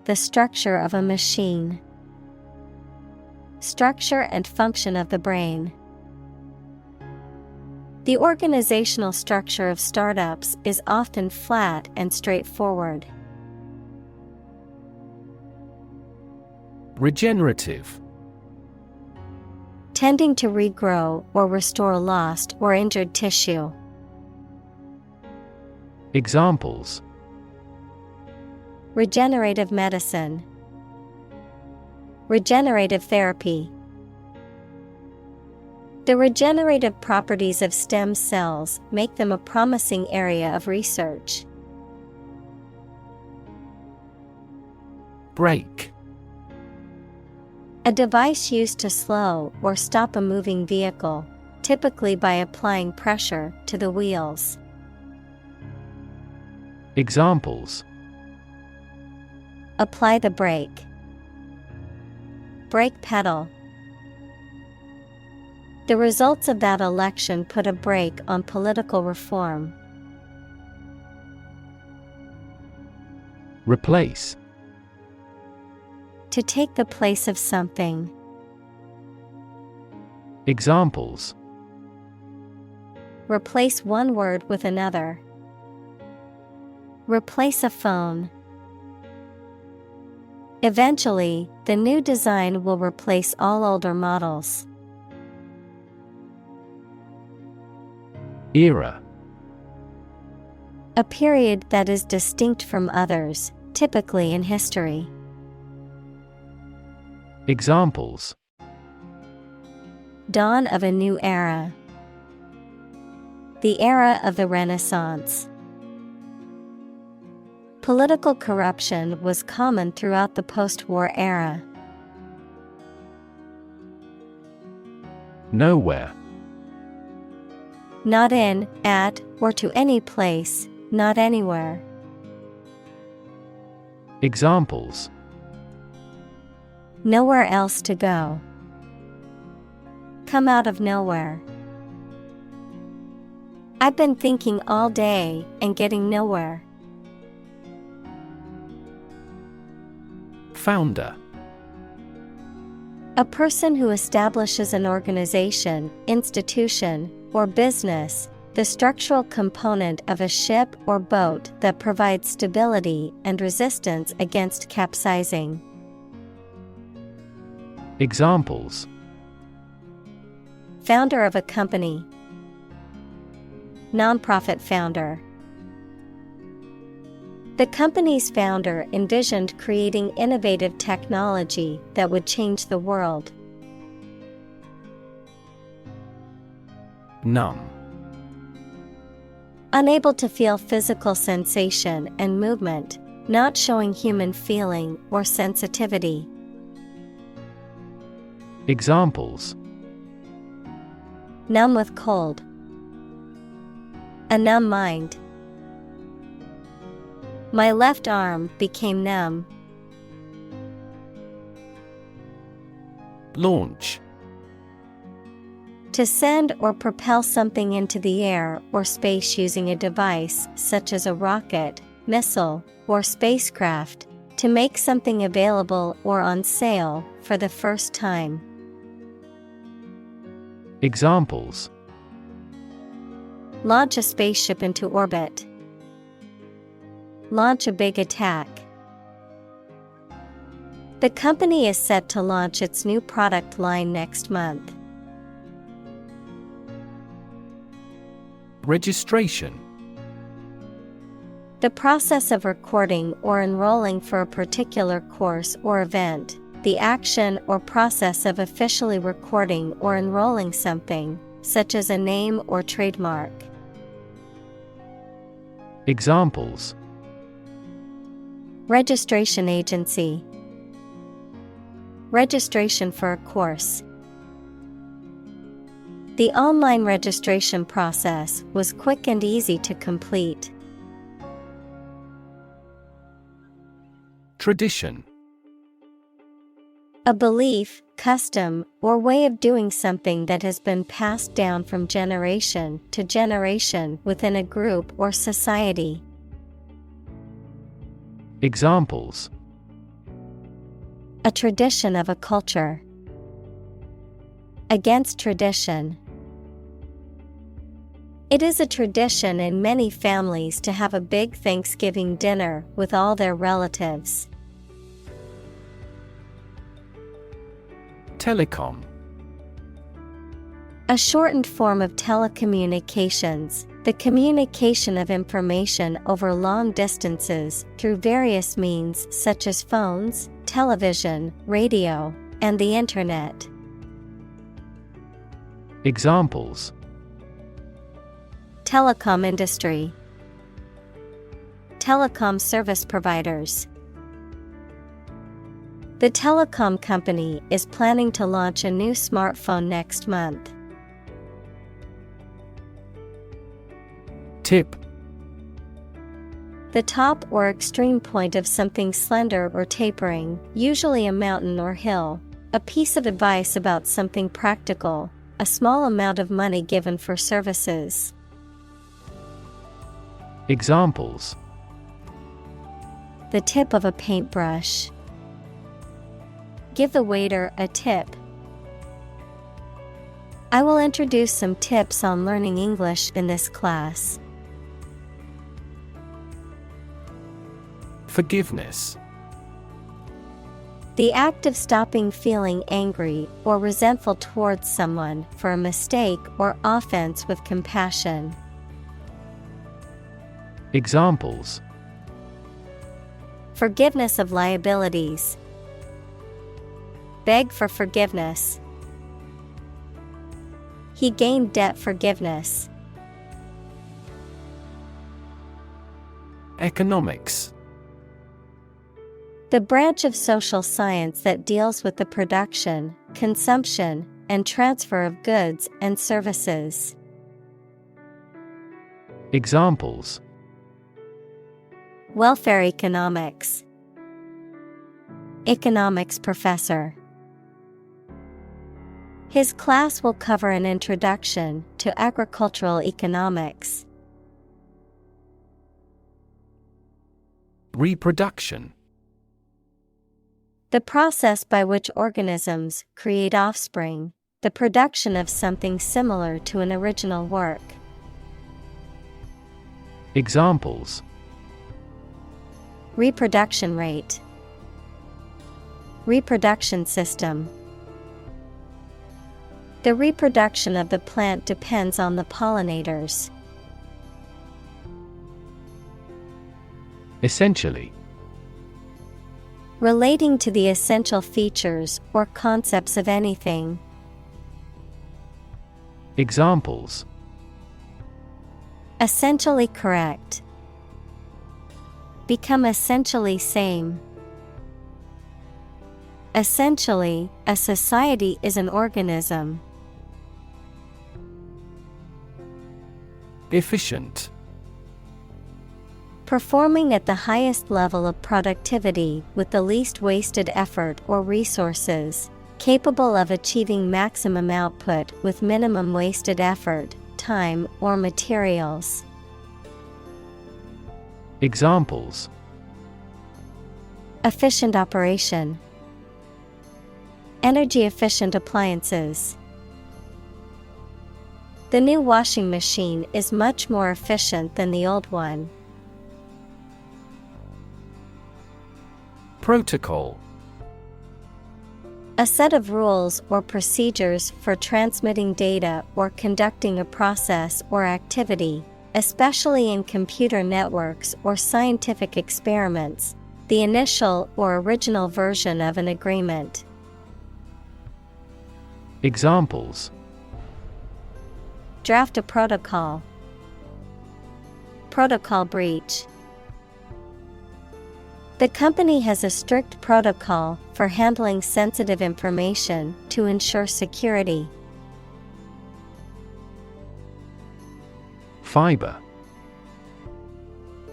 The structure of a machine. Structure and function of the brain. The organizational structure of startups is often flat and straightforward. Regenerative. Tending to regrow or restore lost or injured tissue. Examples: Regenerative medicine. Regenerative therapy. The regenerative properties of stem cells make them a promising area of research. Brake. A device used to slow or stop a moving vehicle, typically by applying pressure to the wheels. Examples: Apply the brake. Brake pedal. The results of that election put a brake on political reform. Replace. To take the place of something. Examples: replace one word with another. Replace a phone. Eventually, the new design will replace all older models. Era. A period that is distinct from others, typically in history. Examples: Dawn of a new era. The era of the Renaissance. Political corruption was common throughout the post-war era. Nowhere. Not in, at, or to any place, not anywhere. Examples: Nowhere else to go. Come out of nowhere. I've been thinking all day and getting nowhere. Founder. A person who establishes an organization, institution, or business, the structural component of a ship or boat that provides stability and resistance against capsizing. Examples: Founder of a company. Nonprofit founder. The company's founder envisioned creating innovative technology that would change the world. Numb. Unable to feel physical sensation and movement, not showing human feeling or sensitivity. Examples: Numb with cold. A numb mind. My left arm became numb. Launch. To send or propel something into the air or space using a device such as a rocket, missile, or spacecraft, to make something available or on sale for the first time. Examples: Launch a spaceship into orbit. Launch a big attack. The company is set to launch its new product line next month. Registration. The process of recording or enrolling for a particular course or event, the action or process of officially recording or enrolling something, such as a name or trademark. Examples: Registration agency. Registration for a course. The online registration process was quick and easy to complete. Tradition. A belief, custom, or way of doing something that has been passed down from generation to generation within a group or society. Examples: A tradition of a culture. Against tradition. It is a tradition in many families to have a big Thanksgiving dinner with all their relatives. Telecom. A shortened form of telecommunications, the communication of information over long distances through various means such as phones, television, radio, and the Internet. Examples: Telecom industry. Telecom service providers. The telecom company is planning to launch a new smartphone next month. Tip. The top or extreme point of something slender or tapering, usually a mountain or hill. A piece of advice about something practical, a small amount of money given for services. Examples: The tip of a paintbrush. Give the waiter a tip. I will introduce some tips on learning English in this class. Forgiveness. The act of stopping feeling angry or resentful towards someone for a mistake or offense with compassion. Examples: Forgiveness of liabilities. Beg for forgiveness. He gained debt forgiveness. Economics. The branch of social science that deals with the production, consumption, and transfer of goods and services. Examples: Welfare economics. Economics professor. His class will cover an introduction to agricultural economics. Reproduction. The process by which organisms create offspring, the production of something similar to an original work. Examples: Reproduction rate. Reproduction system. The reproduction of the plant depends on the pollinators. Essentially. Relating to the essential features or concepts of anything. Examples: Essentially correct. Become essentially same. Essentially, a society is an organism. Efficient. Performing at the highest level of productivity with the least wasted effort or resources, capable of achieving maximum output with minimum wasted effort, time, or materials. Examples: Efficient operation. Energy efficient appliances. The new washing machine is much more efficient than the old one. Protocol. A set of rules or procedures for transmitting data or conducting a process or activity, especially in computer networks or scientific experiments, the initial or original version of an agreement. Examples: Draft a protocol. Protocol breach. The company has a strict protocol for handling sensitive information to ensure security. Fiber.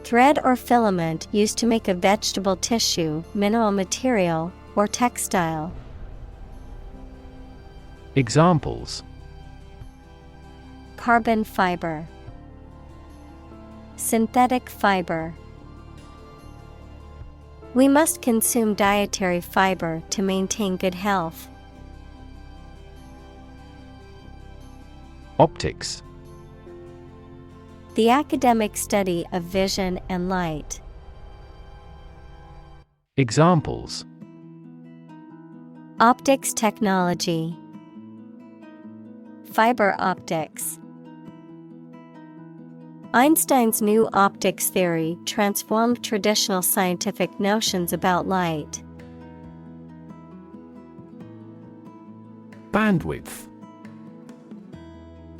Thread or filament used to make a vegetable tissue, mineral material, or textile. Examples: Carbon fiber. Synthetic fiber. We must consume dietary fiber to maintain good health. Optics. The academic study of vision and light. Examples: Optics technology. Fiber optics. Einstein's new optics theory transformed traditional scientific notions about light. Bandwidth.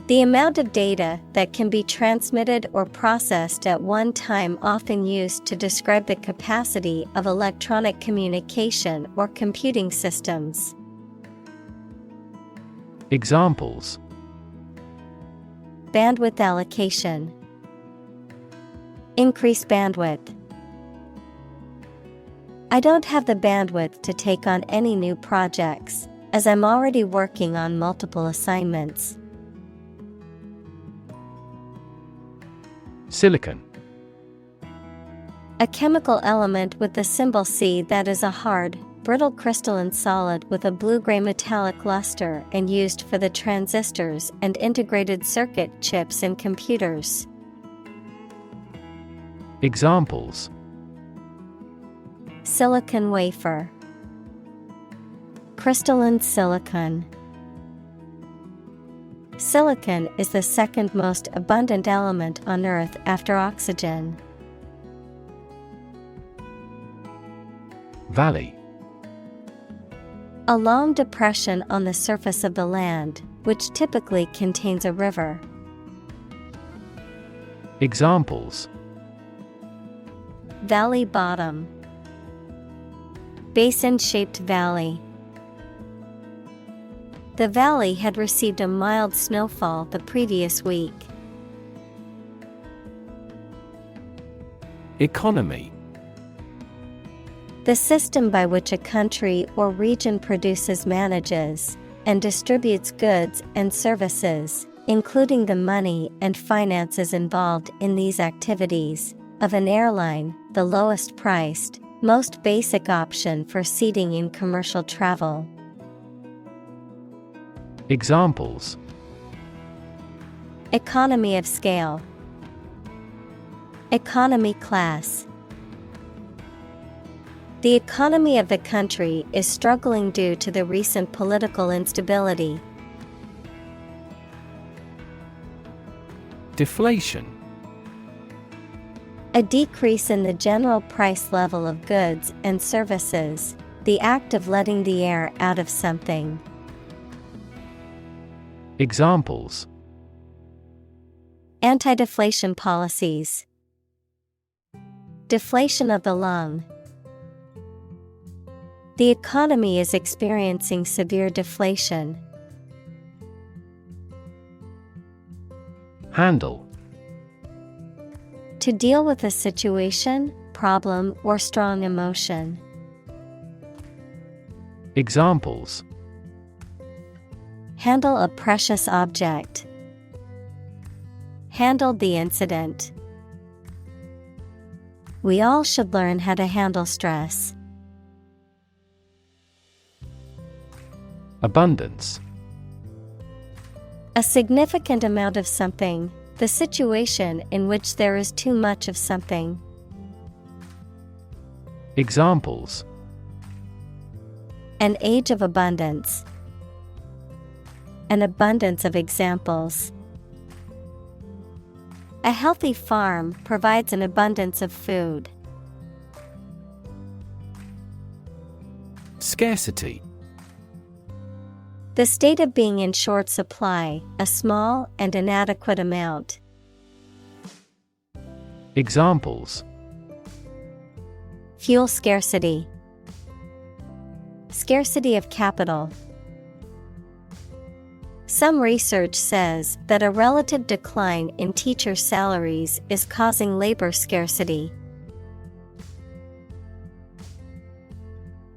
The amount of data that can be transmitted or processed at one time, often used to describe the capacity of electronic communication or computing systems. Examples: Bandwidth allocation. Increase bandwidth. I don't have the bandwidth to take on any new projects, as I'm already working on multiple assignments. Silicon. A chemical element with the symbol C that is a hard, brittle crystalline solid with a blue-gray metallic luster and used for the transistors and integrated circuit chips in computers. Examples: Silicon wafer, crystalline silicon. Silicon is the second most abundant element on Earth after oxygen. Valley. A long depression on the surface of the land, which typically contains a river. Examples: Valley bottom, basin-shaped valley. The valley had received a mild snowfall the previous week. Economy. The system by which a country or region produces, manages, and distributes goods and services, including the money and finances involved in these activities, of an airline, the lowest priced, most basic option for seating in commercial travel. Examples: Economy of scale, economy class. The economy of the country is struggling due to the recent political instability. Deflation. A decrease in the general price level of goods and services, the act of letting the air out of something. Examples: Anti-deflation policies, deflation of the lung. The economy is experiencing severe deflation. Handle. To deal with a situation, problem, or strong emotion. Examples: Handle a precious object. Handled the incident. We all should learn how to handle stress. Abundance. A significant amount of something, the situation in which there is too much of something. Examples: An age of abundance. An abundance of examples. A healthy farm provides an abundance of food. Scarcity. The state of being in short supply, a small and inadequate amount. Examples: Fuel scarcity. Scarcity of capital. Some research says that a relative decline in teacher salaries is causing labor scarcity.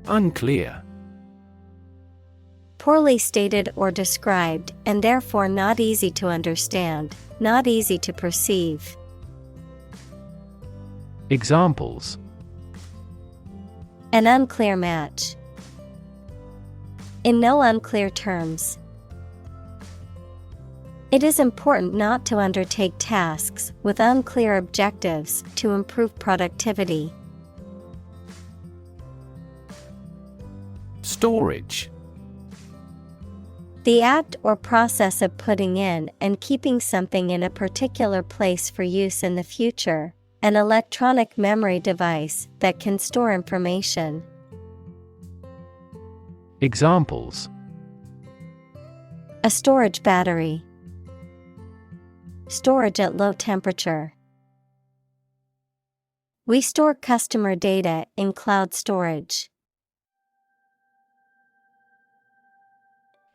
Unclear. Poorly stated or described, and therefore not easy to understand, not easy to perceive. Examples: An unclear match. In no unclear terms. It is important not to undertake tasks with unclear objectives to improve productivity. Storage. The act or process of putting in and keeping something in a particular place for use in the future, an electronic memory device that can store information. Examples: A storage battery. Storage at low temperature. We store customer data in cloud storage.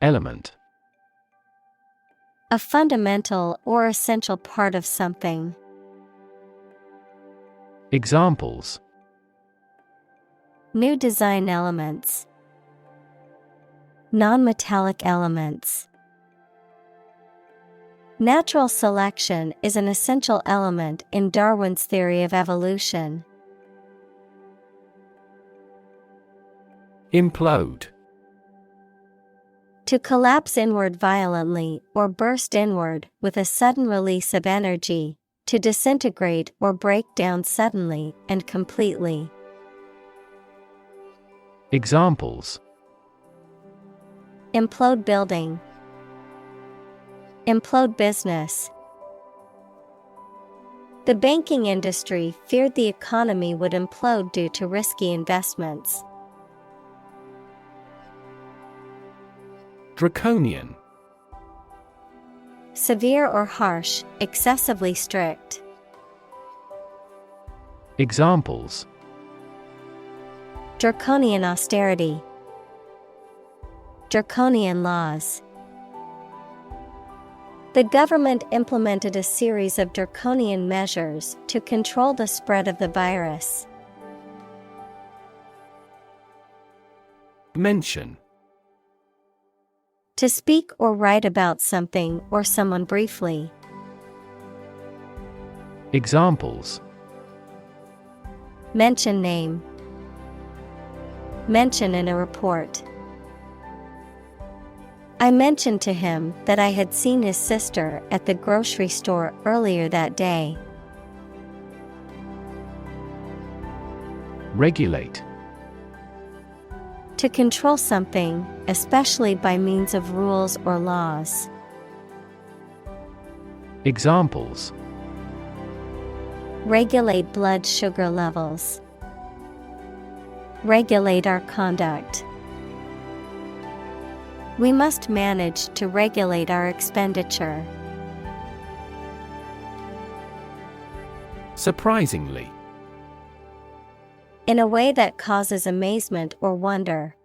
Element. A fundamental or essential part of something. Examples: New design elements. Non-metallic elements. Natural selection is an essential element in Darwin's theory of evolution. Implode. To collapse inward violently or burst inward with a sudden release of energy, to disintegrate or break down suddenly and completely. Examples: Implode building. Implode business. The banking industry feared the economy would implode due to risky investments. Draconian. Severe or harsh, excessively strict. Examples: Draconian austerity. Draconian laws. The government implemented a series of draconian measures to control the spread of the virus. Mention. To speak or write about something or someone briefly. Examples: Mention name. Mention in a report. I mentioned to him that I had seen his sister at the grocery store earlier that day. Regulate. To control something, especially by means of rules or laws. Examples: Regulate blood sugar levels. Regulate our conduct. We must manage to regulate our expenditure. Surprisingly. In a way that causes amazement or wonder.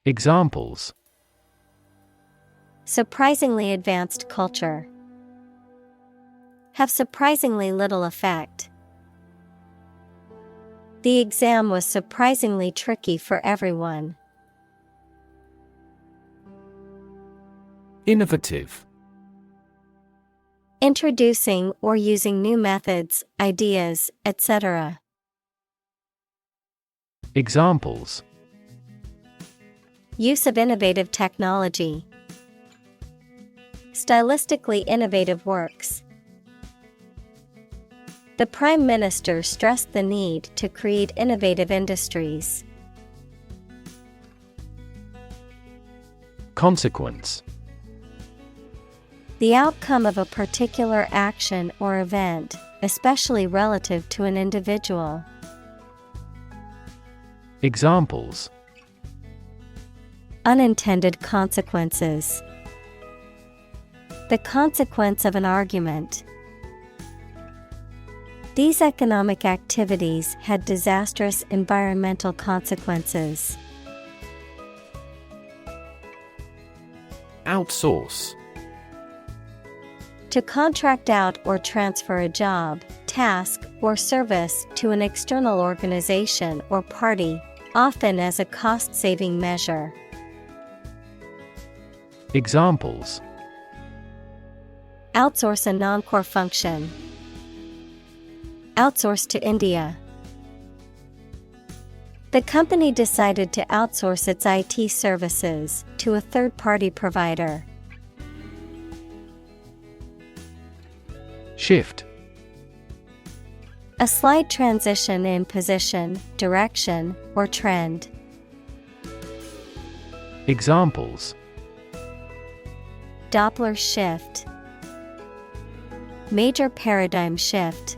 Examples: Surprisingly advanced culture. Have surprisingly little effect. The exam was surprisingly tricky for everyone. Innovative. Introducing or using new methods, ideas, etc. Examples: Use of innovative technology. Stylistically innovative works. The Prime Minister stressed the need to create innovative industries. Consequence. The outcome of a particular action or event, especially relative to an individual. Examples: Unintended consequences. The consequence of an argument. These economic activities had disastrous environmental consequences. Outsource. To contract out or transfer a job, task, or service to an external organization or party, often as a cost-saving measure. Examples: Outsource a non-core function. Outsource to India. The company decided to outsource its IT services to a third-party provider. Shift. A slight transition in position, direction, or trend. Examples: Doppler shift. Major paradigm shift.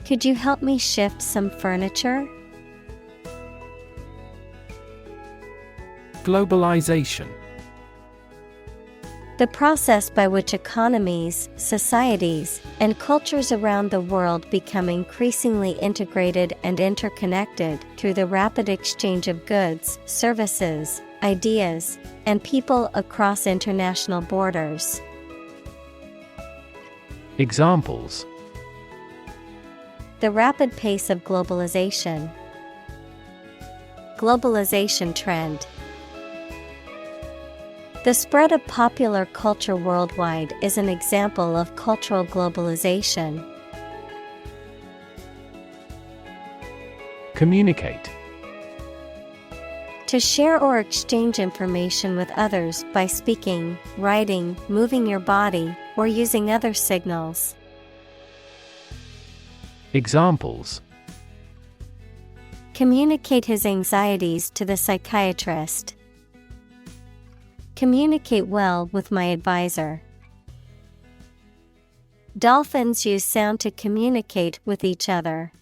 Could you help me shift some furniture? Globalization. The process by which economies, societies, and cultures around the world become increasingly integrated and interconnected through the rapid exchange of goods, services, ideas, and people across international borders. Examples: The rapid pace of globalization. Globalization trend. The spread of popular culture worldwide is an example of cultural globalization. Communicate. To share or exchange information with others by speaking, writing, moving your body, or using other signals. Examples: Communicate his anxieties to the psychiatrist. Communicate well with my advisor. Dolphins use sound to communicate with each other.